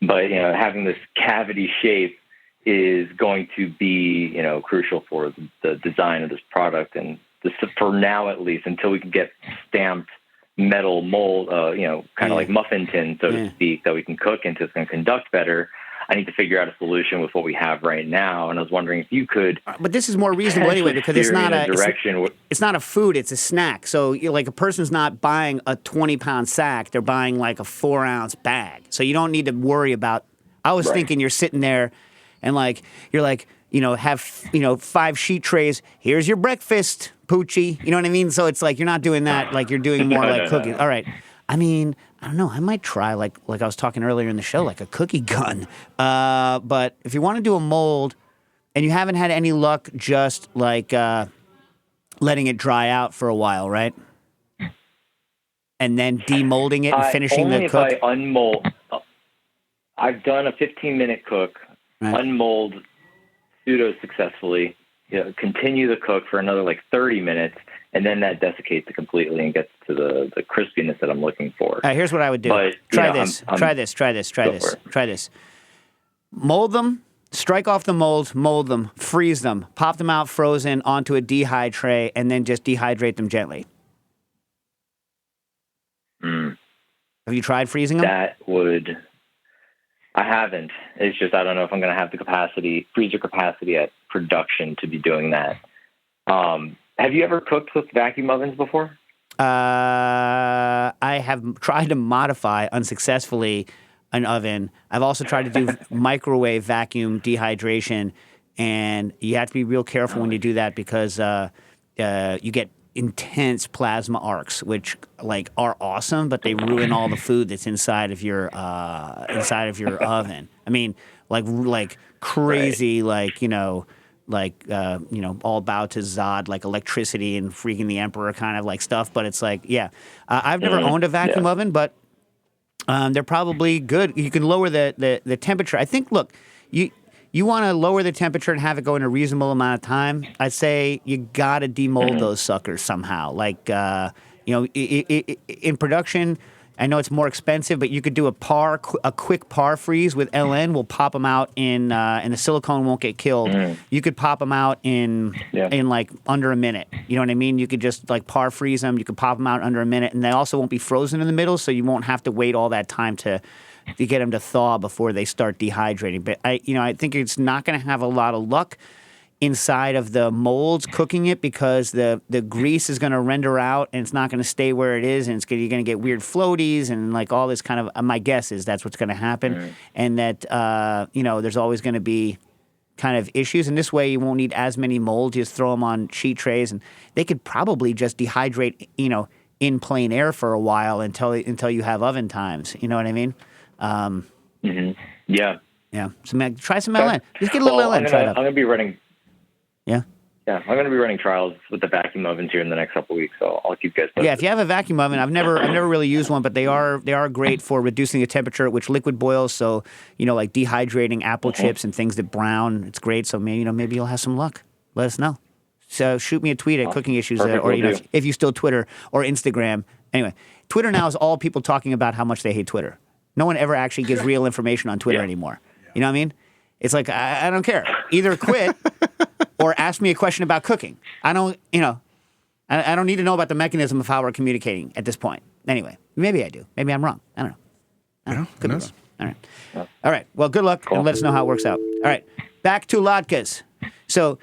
But, having this cavity shape is going to be, crucial for the design of this product. And this, for now, at least, until we can get stamped metal mold, kind of like muffin tin, so to speak, that we can cook into, it's going to conduct better. I need to figure out a solution with what we have right now, and I was wondering if you could. But this is more reasonable anyway, because it's not it's not a food; it's a snack. So, a person's not buying a 20-pound sack; they're buying like a 4-ounce bag. So you don't need to worry about. I was thinking you're sitting there, and have 5 sheet trays. Here's your breakfast, Poochie. You know what I mean? So it's like you're not doing that. Like you're doing more cooking. All right. I mean, I don't know. I might try, like I was talking earlier in the show, like a cookie gun. But if you want to do a mold and you haven't had any luck just letting it dry out for a while, right? And then demolding it and finishing the cook? Only if I unmold. I've done a 15-minute cook, unmold pseudo-successfully, continue the cook for another 30 minutes, and then that desiccates it completely and gets to the crispiness that I'm looking for. Here's what I would do. But, try this. Mold them, strike off the molds, mold them, freeze them, pop them out frozen onto a dehydrate tray, and then just dehydrate them gently. Have you tried freezing them? I haven't. It's just I don't know if I'm going to have the freezer capacity at production to be doing that. Have you ever cooked with vacuum ovens before? I have tried to modify unsuccessfully an oven. I've also tried to do microwave vacuum dehydration, and you have to be real careful when you do that because you get intense plasma arcs, which like are awesome, but they ruin all the food that's inside of your oven. I mean, like crazy, like all about to Zod, like electricity and freaking the Emperor kind of like stuff. But it's like, yeah, I've never owned a vacuum oven, but they're probably good. You can lower the temperature. I think, look, you want to lower the temperature and have it go in a reasonable amount of time. I'd say you got to demold those suckers somehow. Like, in production, I know it's more expensive, but you could do a quick par freeze with LN. We'll pop them out and the silicone won't get killed. You could pop them out in like under a minute. You know what I mean? You could just like par freeze them. You could pop them out under a minute, and they also won't be frozen in the middle, so you won't have to wait all that time to get them to thaw before they start dehydrating. But I think it's not going to have a lot of luck inside of the molds cooking it because the grease is going to render out and it's not going to stay where it is, and you're going to get weird floaties and like all this kind of. My guess is that's what's going to happen, and that there's always going to be kind of issues. And this way, you won't need as many molds. You just throw them on sheet trays, and they could probably just dehydrate, in plain air for a while until you have oven times. You know what I mean? Yeah. Yeah. So try some LN. Just get a little LN. Try it up. I'm going to be running. Yeah. Yeah, I'm going to be running trials with the vacuum ovens here in the next couple of weeks, so I'll keep you guys posted. Yeah, if you have a vacuum oven, I've never really used one, but they are great for reducing the temperature at which liquid boils. So like dehydrating apple chips and things that brown. It's great. So maybe you'll have some luck. Let us know. So shoot me a tweet at Cooking Issues, or if you still Twitter or Instagram. Anyway, Twitter now is all people talking about how much they hate Twitter. No one ever actually gives real information on Twitter anymore. You know what I mean? It's like I don't care. Either quit or ask me a question about cooking. I don't need to know about the mechanism of how we're communicating at this point. Anyway, maybe I do. Maybe I'm wrong. I don't know. Could be wrong. All right. All right. Well, good luck, and let us know how it works out. All right. Back to latkes. So,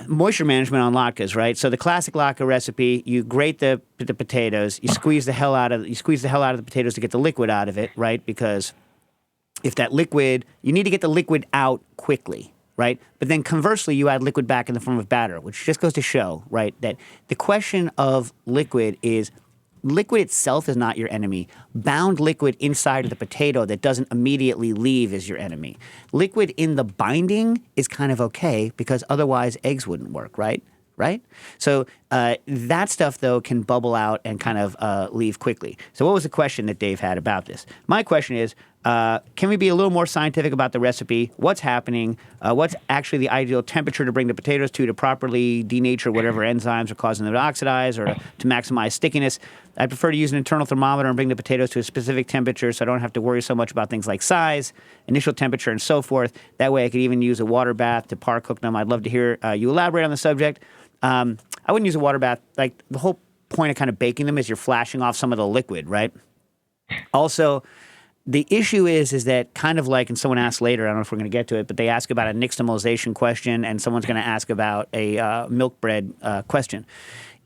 moisture management on latkes, right? So the classic latke recipe: you grate the potatoes, you squeeze the hell out of the potatoes to get the liquid out of it, right? Because if that liquid, you need to get the liquid out quickly, right? But then conversely, you add liquid back in the form of batter, which just goes to show, right, that the question of liquid is liquid itself is not your enemy. Bound liquid inside of the potato that doesn't immediately leave is your enemy. Liquid in the binding is kind of okay because otherwise eggs wouldn't work, right? Right? So that stuff, though, can bubble out and kind of leave quickly. So what was the question that Dave had about this? My question is, can we be a little more scientific about the recipe? What's happening? What's actually the ideal temperature to bring the potatoes to properly denature whatever enzymes are causing them to oxidize or to maximize stickiness? I prefer to use an internal thermometer and bring the potatoes to a specific temperature so I don't have to worry so much about things like size, initial temperature, and so forth. That way I could even use a water bath to par cook them. I'd love to hear you elaborate on the subject. I wouldn't use a water bath. Like, the whole point of kind of baking them is you're flashing off some of the liquid, right? Also, the issue is that kind of like, and someone asked later, I don't know if we're going to get to it, but they ask about a nixtamalization question, and someone's going to ask about a milk bread question.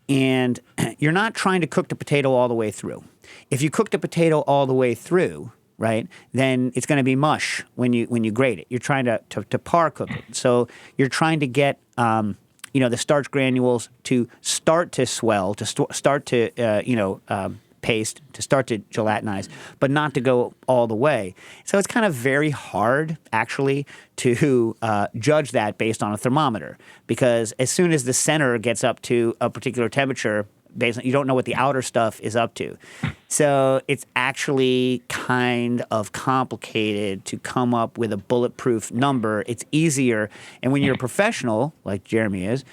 And you're not trying to cook the potato all the way through. If you cook the potato all the way through, right, then it's going to be mush when you grate it. You're trying to par cook it. So you're trying to get the starch granules to start to swell, to start to paste, to start to gelatinize, but not to go all the way. So it's kind of very hard, actually, to judge that based on a thermometer, because as soon as the center gets up to a particular temperature, you don't know what the outer stuff is up to. So it's actually kind of complicated to come up with a bulletproof number. It's easier, and when you're a professional, like Jeremy is,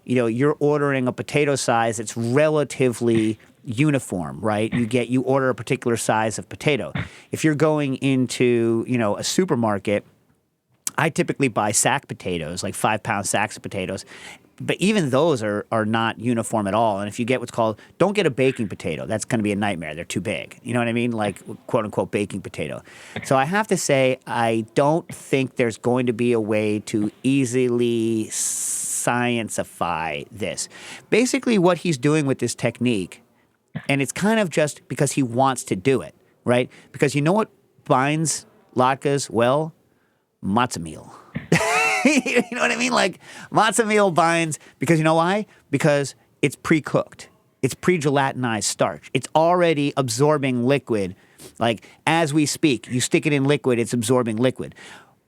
you're ordering a potato size that's relatively uniform, right? You order a particular size of potato. If you're going into, a supermarket, I typically buy sack potatoes, like 5-pound sacks of potatoes. But even those are not uniform at all. And if you get don't get a baking potato. That's going to be a nightmare. They're too big. You know what I mean? Like, quote unquote, baking potato. So I have to say, I don't think there's going to be a way to easily scientify this. Basically, what he's doing with this technique, and it's kind of just because he wants to do it, right? Because you know what binds latkes well? Matzah meal. You know what I mean? Like matzo meal binds because you know why? Because it's pre-cooked. It's pre-gelatinized starch. It's already absorbing liquid. Like as we speak, you stick it in liquid, it's absorbing liquid.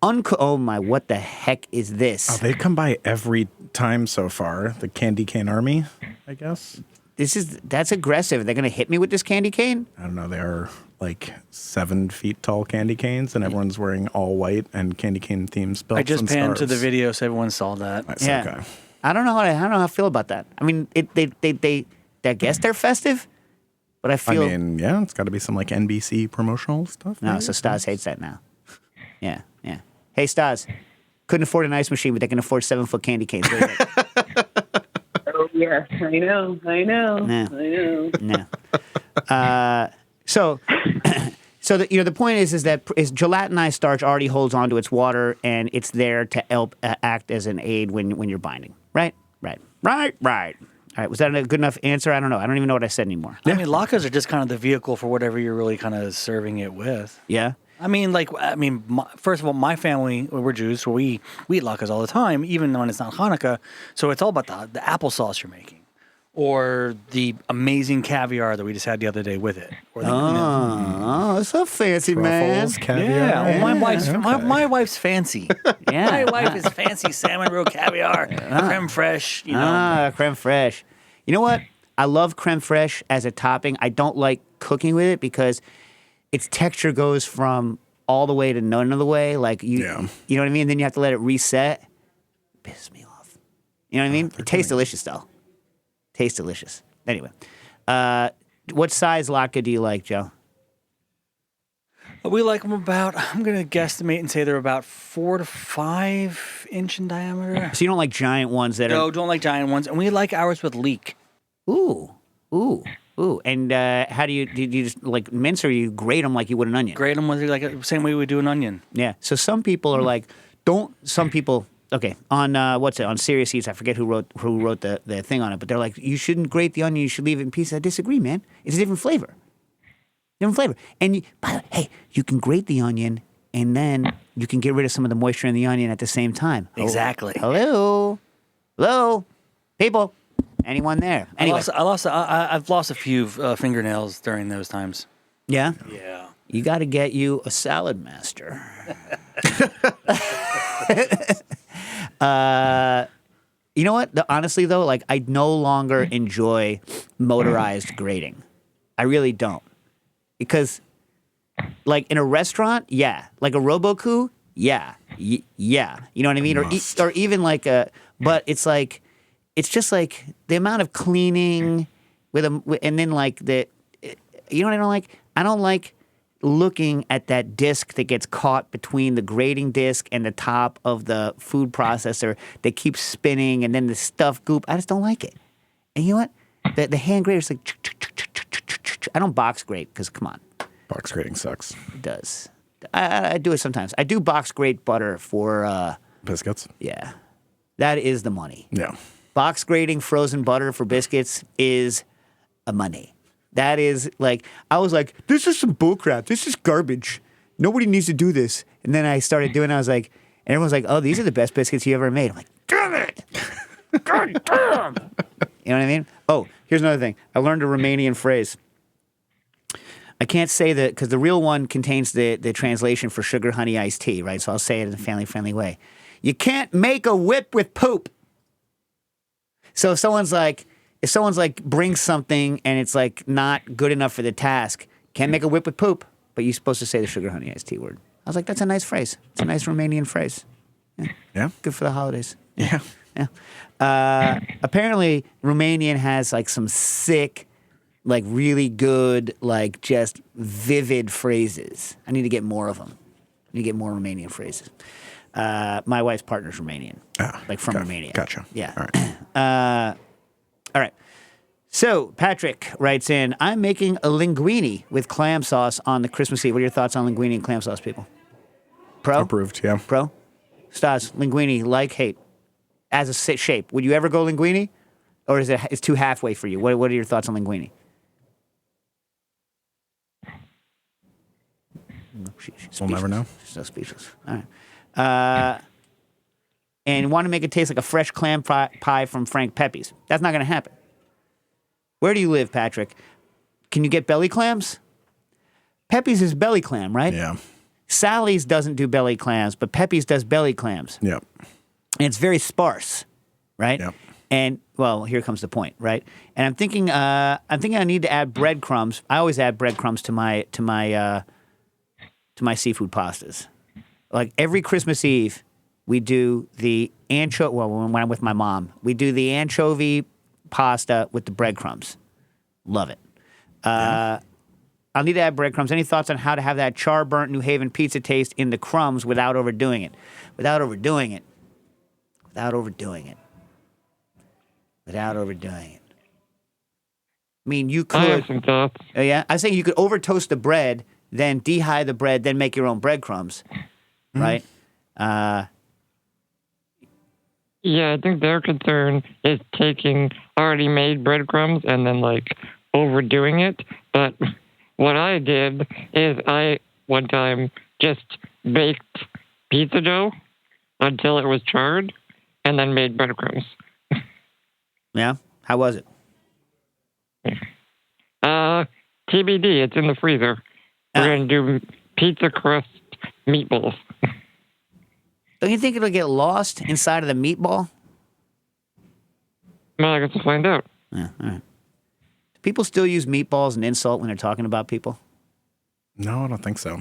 Oh my, what the heck is this? Oh, they come by every time so far. The candy cane army, I guess. That's aggressive. They're gonna hit me with this candy cane? I don't know. They are like 7 feet tall candy canes, and everyone's wearing all white and candy cane themed belts. I just and panned to scarves. the video so everyone saw that. That's Yeah. okay. I don't know how I feel about that. I mean, I guess they're festive, but I feel Yeah, it's got to be some like NBC promotional stuff. no. maybe? So Stas hates that now. Yeah. Hey Stas, couldn't afford an ice machine, but they can afford 7-foot candy canes. What do you think? Oh yes, I know. No. So the point is that gelatinized starch already holds onto its water, and it's there to help act as an aid when you're binding. Right. All right. Was that a good enough answer? I don't know. I don't even know what I said anymore. I mean, latkes are just kind of the vehicle for whatever you're really kind of serving it with. Yeah. First of all, my family, we're Jews, so we eat latkes all the time, even when it's not Hanukkah. So it's all about the applesauce you're making, or the amazing caviar that we just had the other day with it. Or the, Oh, so fancy, man. Truffles, caviar. yeah, well, okay. my wife's fancy. Yeah. My wife is fancy salmon roe caviar, creme fraiche. You know, Creme fraiche. You know what? I love creme fraiche as a topping. I don't like cooking with it because its texture goes from all the way to none of the way. Like you know what I mean? Then you have to let it reset. Pisses me off. You know what I mean? It tastes delicious though. Tastes delicious. Anyway, what size latke do you like, Joe? we like them about. I'm gonna guesstimate and say they're about 4 to 5 inch in diameter. So you don't like giant ones that No, are. don't like giant ones, and we like ours with leek. Ooh. And how do you just like mince or you grate them like you would an onion? Grate them with like the same way we do an onion. Yeah. So some people are like, some people. Okay, on on Serious Eats, I forget who wrote the thing on it, but they're like, you shouldn't grate the onion, you should leave it in pieces. I disagree, man. It's a different flavor. And by the way, hey, you can grate the onion, and then you can get rid of some of the moisture in the onion at the same time. Exactly. Hello, people, anyone there? Anyway, I've lost a few fingernails during those times. yeah, Yeah. you got to get you a salad master. You know what? Honestly, though, like I no longer enjoy motorized grating. I really don't, because, like in a restaurant, yeah, like a Roboku, yeah, yeah. You know what I mean? Or even like but it's like, it's just like the amount of cleaning and then like you know what I don't like? I don't like looking at that disc that gets caught between the grating disc and the top of the food processor that keeps spinning, and then the stuff goop. I just don't like it. And you know what? The hand grater's like, I don't box grate because come on, Box grating sucks. it does. I do it sometimes. I do box grate butter for Biscuits. yeah, that is the money. Yeah. Box grating frozen butter for biscuits is a money. That is like, I was like, this is some bullcrap. This is garbage. Nobody needs to do this. And then I started doing it. I was like, and everyone's like, oh, these are the best biscuits you ever made. I'm like, damn it. God damn. You know what I mean? Oh, here's another thing. I learned a Romanian phrase. I can't say that because the real one contains the translation for sugar, honey, iced tea, right? So I'll say it in a family-friendly way. You can't make a whip with poop. So if someone's like brings something and it's like not good enough for the task, can't make a whip with poop, but you're supposed to say the sugar, honey, iced tea word. I was like, that's a nice phrase. It's a nice Romanian phrase. Yeah. Good for the holidays. Yeah. Yeah. Apparently, Romanian has like some sick, like really good, like just vivid phrases. I need to get more of them. I need to get more Romanian phrases. My wife's partner's Romanian, like from Romania. Gotcha. Yeah. All right. All right. So Patrick writes in, I'm making a linguine with clam sauce on the Christmas Eve. What are your thoughts on linguine and clam sauce, people? Pro? Approved. Yeah. Pro? Stas, linguine, like, hate. As a shape. Would you ever go linguine? Or is it's too halfway for you? What are your thoughts on linguine? We'll never know. She's so speechless. All right. and want to make it taste like a fresh clam pie from Frank Pepe's. That's not going to happen. Where do you live, Patrick? Can you get belly clams? Pepe's is belly clam, right? Yeah. Sally's doesn't do belly clams, but Pepe's does belly clams. Yep. And it's very sparse, right? Yep. And well, here comes the point, right? And I'm thinking I need to add breadcrumbs. I always add breadcrumbs to my seafood pastas. Like every Christmas Eve, we do the anchovy. Well, when I'm with my mom, we do the anchovy pasta with the breadcrumbs. Love it. I'll need to add breadcrumbs. Any thoughts on how to have that char-burnt New Haven pizza taste in the crumbs without overdoing it? Without overdoing it. I mean, you could. I have some thoughts. Oh, yeah? I was saying you could over-toast the bread, then dehy the bread, then make your own breadcrumbs, right? Yeah, I think their concern is taking already made breadcrumbs and then like overdoing it. But what I did is I one time just baked pizza dough until it was charred and then made breadcrumbs. Yeah? How was it? TBD, it's in the freezer. We're going to do pizza crust meatballs. Don't you think it'll get lost inside of the meatball? Well, I guess we'll find out. Yeah, all right. Do people still use meatballs as an insult when they're talking about people? No, I don't think so.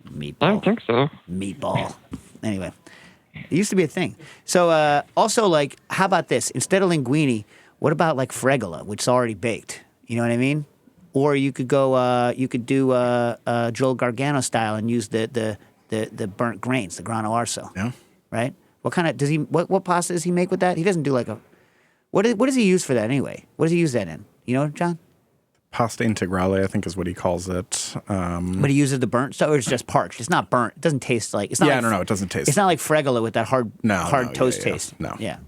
Meatball. I don't think so. Meatball. Anyway, it used to be a thing. So also, like, how about this? Instead of linguine, what about like fregola, which is already baked? You know what I mean? Or you could go, you could do Joel Gargano style and use the burnt grains, the grano arso. Yeah. Right? What kind of does he? What pasta does he make with that? He doesn't do like a. What does he use for that anyway? What does he use that in? You know, John? Pasta integrale, I think, is what he calls it. But he uses the burnt stuff, or it's just parched. It's not burnt. It doesn't taste like. It's not. Yeah, like, I don't know. It doesn't taste. It's not like fregola with that hard toast taste. No. Yeah.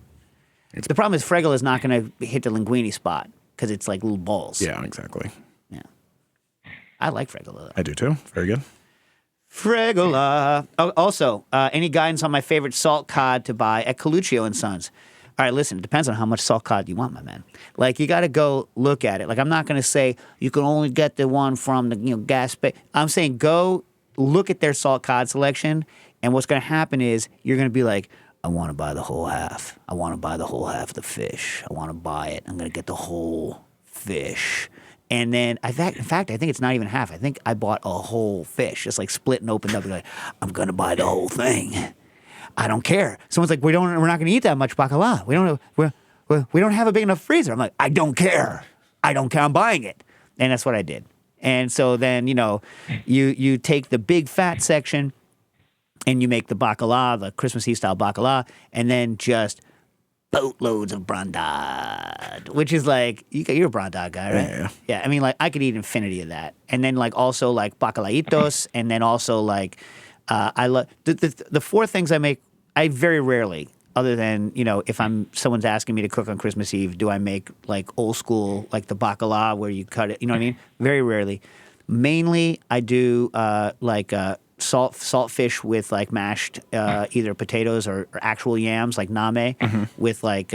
The problem is fregola is not going to hit the linguine spot because it's like little balls. Yeah, exactly. Yeah. I like fregola though. I do too. Very good. Fregola. Oh, also, any guidance on my favorite salt cod to buy at Coluccio and Sons? All right, listen, it depends on how much salt cod you want, my man. Like, you got to go look at it. Like, I'm not going to say you can only get the one from the gas station. I'm saying go look at their salt cod selection, and what's going to happen is you're going to be like, I want to buy the whole half. I want to buy the whole half of the fish. I want to buy it. I'm going to get the whole fish. And then, in fact, I think it's not even half. I think I bought a whole fish, just like split and opened up. And like, I'm going to buy the whole thing. I don't care. Someone's like, we're not going to eat that much bacala. We don't have a big enough freezer. I'm like, I don't care. I'm buying it. And that's what I did. And so then, you take the big fat section and you make the bacala, the Christmas Eve style bacala, and then just boatloads of brandad, which is like, you're a brandad guy, right? Yeah. I mean, like, I could eat infinity of that. And then, like, also, like, bacalaitos, and then also, like, I love the four things I make. I very rarely, other than if someone's asking me to cook on Christmas Eve, do I make like old school, like the bacala where you cut it. You know what I mean? Very rarely. Mainly, I do like salt fish with like mashed either potatoes or actual yams, like name, with like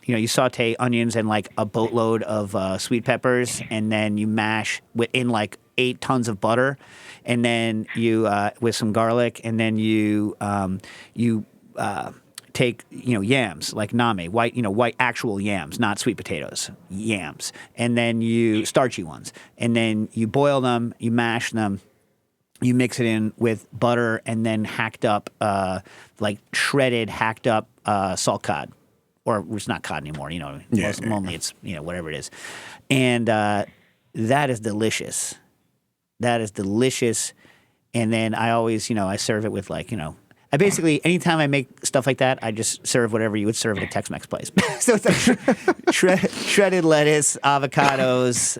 you saute onions and like a boatload of sweet peppers, and then you mash in like 8 tons of butter, and then you with some garlic, and then you take yams like name, white actual yams, not sweet potatoes, yams, and then you starchy ones, and then you boil them, you mash them. You mix it in with butter and then hacked up, like shredded, hacked up salt cod, or it's not cod anymore. Only it's whatever it is, and that is delicious. That is delicious. And then I always, I serve it with like, I basically, anytime I make stuff like that, I just serve whatever you would serve at a Tex-Mex place. So it's like shredded lettuce, avocados,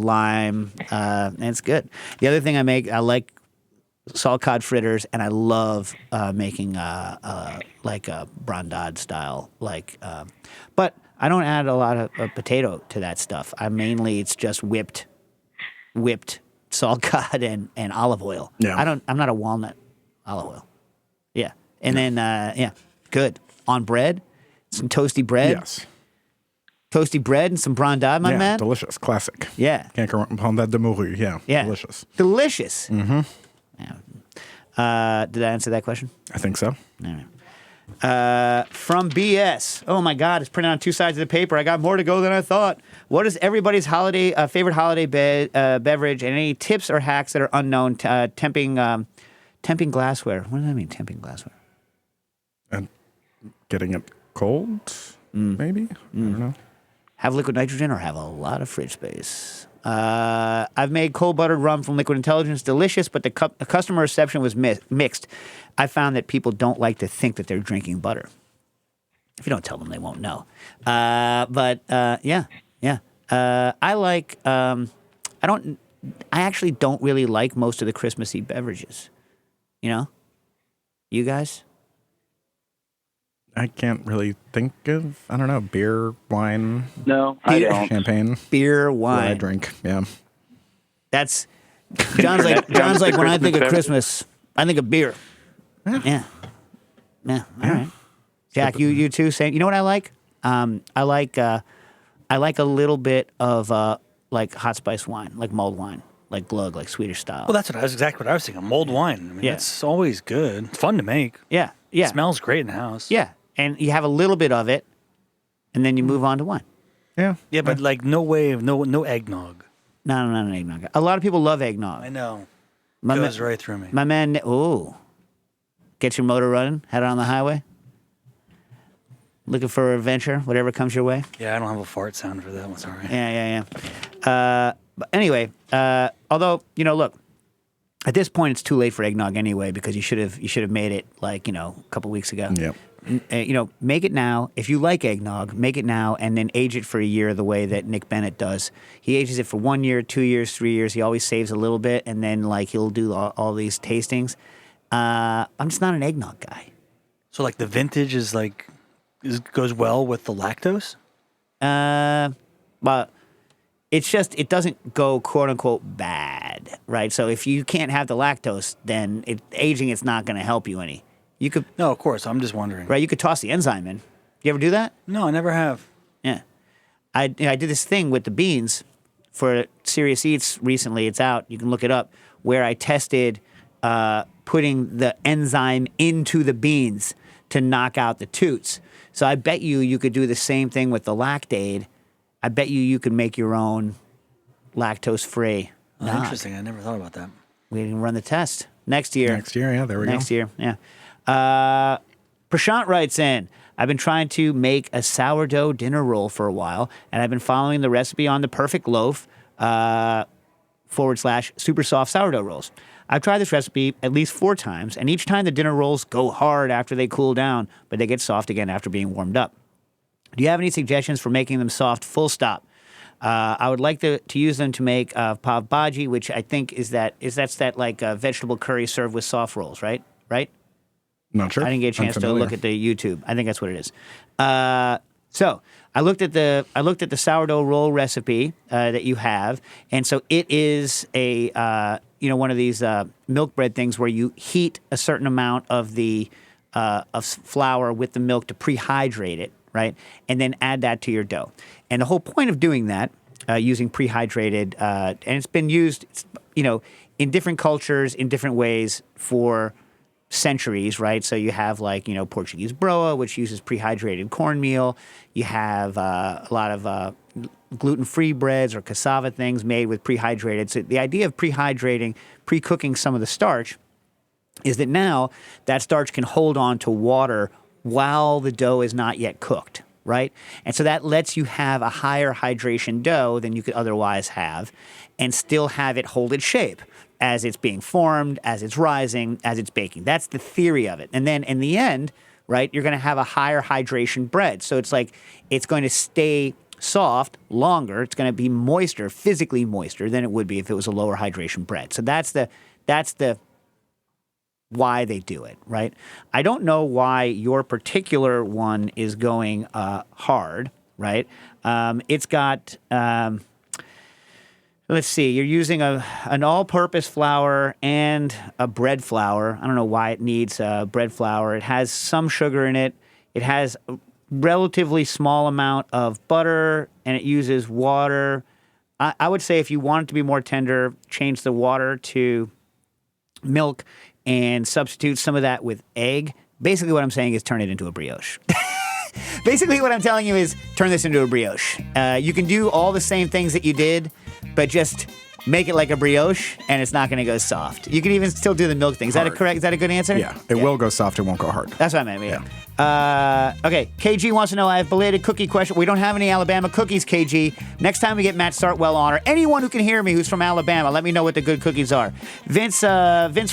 lime, and it's good. The other thing I like salt cod fritters, and I love making like a brandad style, but I don't add a lot of potato to that stuff. It's just whipped salt cod and olive oil. Yeah. I'm not a walnut olive oil. Yeah. And then, good. On bread, some toasty bread. Yes. Toasty bread and some brandade, my man. Delicious. Classic. Yeah. Can't go wrong with that de morue. Yeah. Yeah. Delicious. Delicious. Mm-hmm. Yeah. Did I answer that question? I think so. All right. From BS. Oh my God, it's printed on two sides of the paper. I got more to go than I thought. What is everybody's favorite holiday beverage, and any tips or hacks that are unknown? Temping glassware. What does that mean? Temping glassware. And getting it cold, maybe. I don't know. Have liquid nitrogen or have a lot of fridge space. I've made cold buttered rum from Liquid Intelligence. Delicious, but the customer reception was mixed. I found that people don't like to think that they're drinking butter. If you don't tell them, they won't know. Yeah. I actually don't really like most of the Christmassy beverages. You know? You guys? I can't really think of, I don't know, beer, wine, No, I don't. champagne. Beer, What wine. I drink. Yeah. That's John's like when I think of Christmas, I think of beer. Yeah. All right. Jack, you too. Same. You know what I like? I like a little bit of like hot spice wine, like mulled wine, like glug, like Swedish style. Well, that's exactly what I was thinking. Mulled wine. I mean, Yeah. it's always good. It's fun to make. Yeah. Yeah. It smells great in the house. Yeah. And you have a little bit of it, and then you move on to wine. Yeah. Yeah, but like no eggnog. No, not an eggnog. A lot of people love eggnog. I know. My Goes ma- right through me. My man, get your motor running, head on the highway. Looking for adventure, whatever comes your way. Yeah, I don't have a fart sound for that one. Sorry. Yeah. But anyway, although look, at this point it's too late for eggnog anyway because you should have made it like a couple weeks ago. Yep. Make it now. If you like eggnog, make it now and then age it for a year the way that Nick Bennett does. He ages it for 1 year, 2 years, 3 years. He always saves a little bit and then like he'll do all these tastings. I'm just not an eggnog guy. So like the vintage goes well with the lactose? But it's just it doesn't go quote unquote bad, right? So if you can't have the lactose, then aging it's not going to help you any. You could No, of course. I'm just wondering. right. You could toss the enzyme in. You ever do that? No, I never have. Yeah. I did this thing with the beans for Serious Eats recently. It's out. You can look it up. Where I tested putting the enzyme into the beans to knock out the toots. So I bet you could do the same thing with the lactate. I bet you could make your own lactose-free. Oh, interesting. I never thought about that. We can run the test next year. Next year, yeah, there we go. Next year, yeah. Prashant writes in, I've been trying to make a sourdough dinner roll for a while, and I've been following the recipe on the Perfect Loaf / super soft sourdough rolls. I've tried this recipe at least 4 times, and each time the dinner rolls go hard after they cool down, but they get soft again after being warmed up. Do you have any suggestions for making them soft full stop? I would like to use them to make pav bhaji, which I think that's that like vegetable curry served with soft rolls, right? Right? Not sure. I didn't get a chance to look at the YouTube. I think that's what it is. So I looked at the sourdough roll recipe that you have, and so it is a one of these milk bread things where you heat a certain amount of the of flour with the milk to prehydrate it, right, and then add that to your dough. And the whole point of doing that, using prehydrated, and it's been used, in different cultures in different ways for centuries, right? So you have Portuguese broa, which uses prehydrated cornmeal. You have a lot of gluten-free breads or cassava things made with prehydrated. So the idea of prehydrating, pre-cooking some of the starch is that now that starch can hold on to water while the dough is not yet cooked, right? And so that lets you have a higher hydration dough than you could otherwise have and still have it hold its shape as it's being formed, as it's rising, as it's baking. That's the theory of it. And then in the end, right, you're going to have a higher hydration bread. So it's like it's going to stay soft longer. It's going to be moister, physically moister than it would be if it was a lower hydration bread. So that's the why they do it, right? I don't know why your particular one is going hard, right? It's got Let's see. You're using an all-purpose flour and a bread flour. I don't know why it needs bread flour. It has some sugar in it. It has a relatively small amount of butter, and it uses water. I would say if you want it to be more tender, change the water to milk and substitute some of that with egg. Basically, what I'm saying is turn it into a brioche. Basically, what I'm telling you is turn this into a brioche. You can do all the same things that you did, but just make it like a brioche, and it's not going to go soft. You can even still do the milk thing. Is that correct? Is that a good answer? Yeah, it will go soft. It won't go hard. That's what I meant. Okay, KG wants to know, I have belated cookie question. We don't have any Alabama cookies, KG. Next time we get Matt Sartwell on, or anyone who can hear me who's from Alabama, let me know what the good cookies are. Vince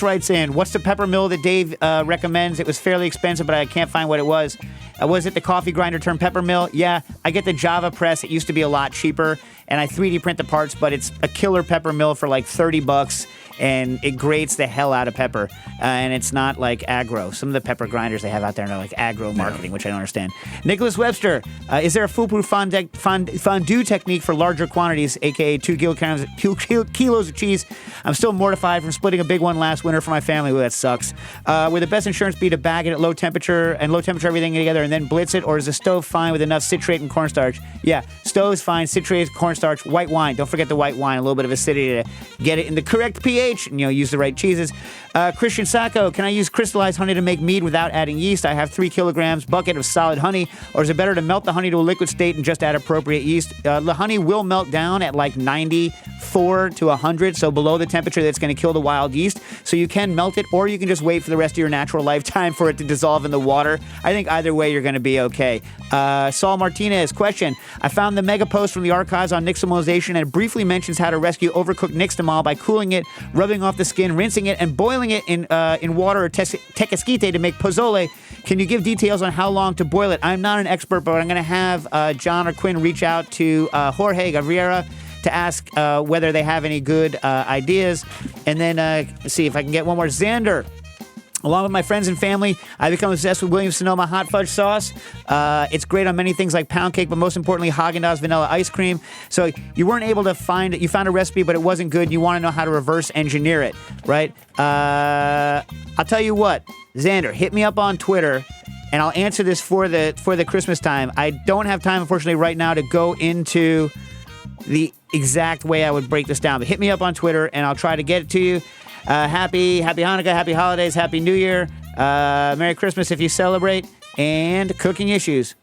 writes in, what's the pepper mill that Dave recommends? It was fairly expensive, but I can't find what it was. Was it the coffee grinder turned pepper mill? Yeah, I get the Java press. It used to be a lot cheaper, and I 3D print the parts, but it's a killer pepper mill for like $30, and it grates the hell out of pepper, and it's not like aggro. Some of the pepper grinders they have out there are like aggro marketing, which I don't understand. Nicholas Webster, is there a foolproof fondue technique for larger quantities, aka 2 kilos of cheese? I'm still mortified from splitting a big one last winter for my family. Ooh, that sucks. Would the best insurance be to bag it at low temperature everything together and then blitz it, or is the stove fine with enough citrate and cornstarch? Yeah, stove's fine, citrate, cornstarch, white wine. Don't forget the white wine, a little bit of acidity to get it in the correct pH, and use the right cheeses. Christian Sacco, can I use crystallized honey to make mead without adding yeast? I have 3 kilograms bucket of solid honey, or is it better to melt the honey to a liquid state and just add appropriate yeast? The honey will melt down at like 94 to 100, so below the temperature that's going to kill the wild yeast. So you can melt it, or you can just wait for the rest of your natural lifetime for it to dissolve in the water. I think either way you're going to be okay. Saul Martinez, question. I found the mega post from the archives on nixtamalization, and it briefly mentions how to rescue overcooked nixtamal by cooling it, rubbing off the skin, rinsing it, and boiling it in water or tequesquite to make pozole. Can you give details on how long to boil it? I'm not an expert, but I'm going to have John or Quinn reach out to Jorge Gaviera to ask whether they have any good ideas, and then see if I can get one more. Xander, along with my friends and family, I become obsessed with Williams-Sonoma hot fudge sauce. It's great on many things like pound cake, but most importantly, Haagen-Dazs vanilla ice cream. So you weren't able to find it. You found a recipe, but it wasn't good. You want to know how to reverse engineer it, right? I'll tell you what, Xander, hit me up on Twitter, and I'll answer this for the Christmas time. I don't have time, unfortunately, right now to go into the exact way I would break this down, but hit me up on Twitter, and I'll try to get it to you. Happy Hanukkah, happy holidays, happy New Year, Merry Christmas if you celebrate, and cooking issues.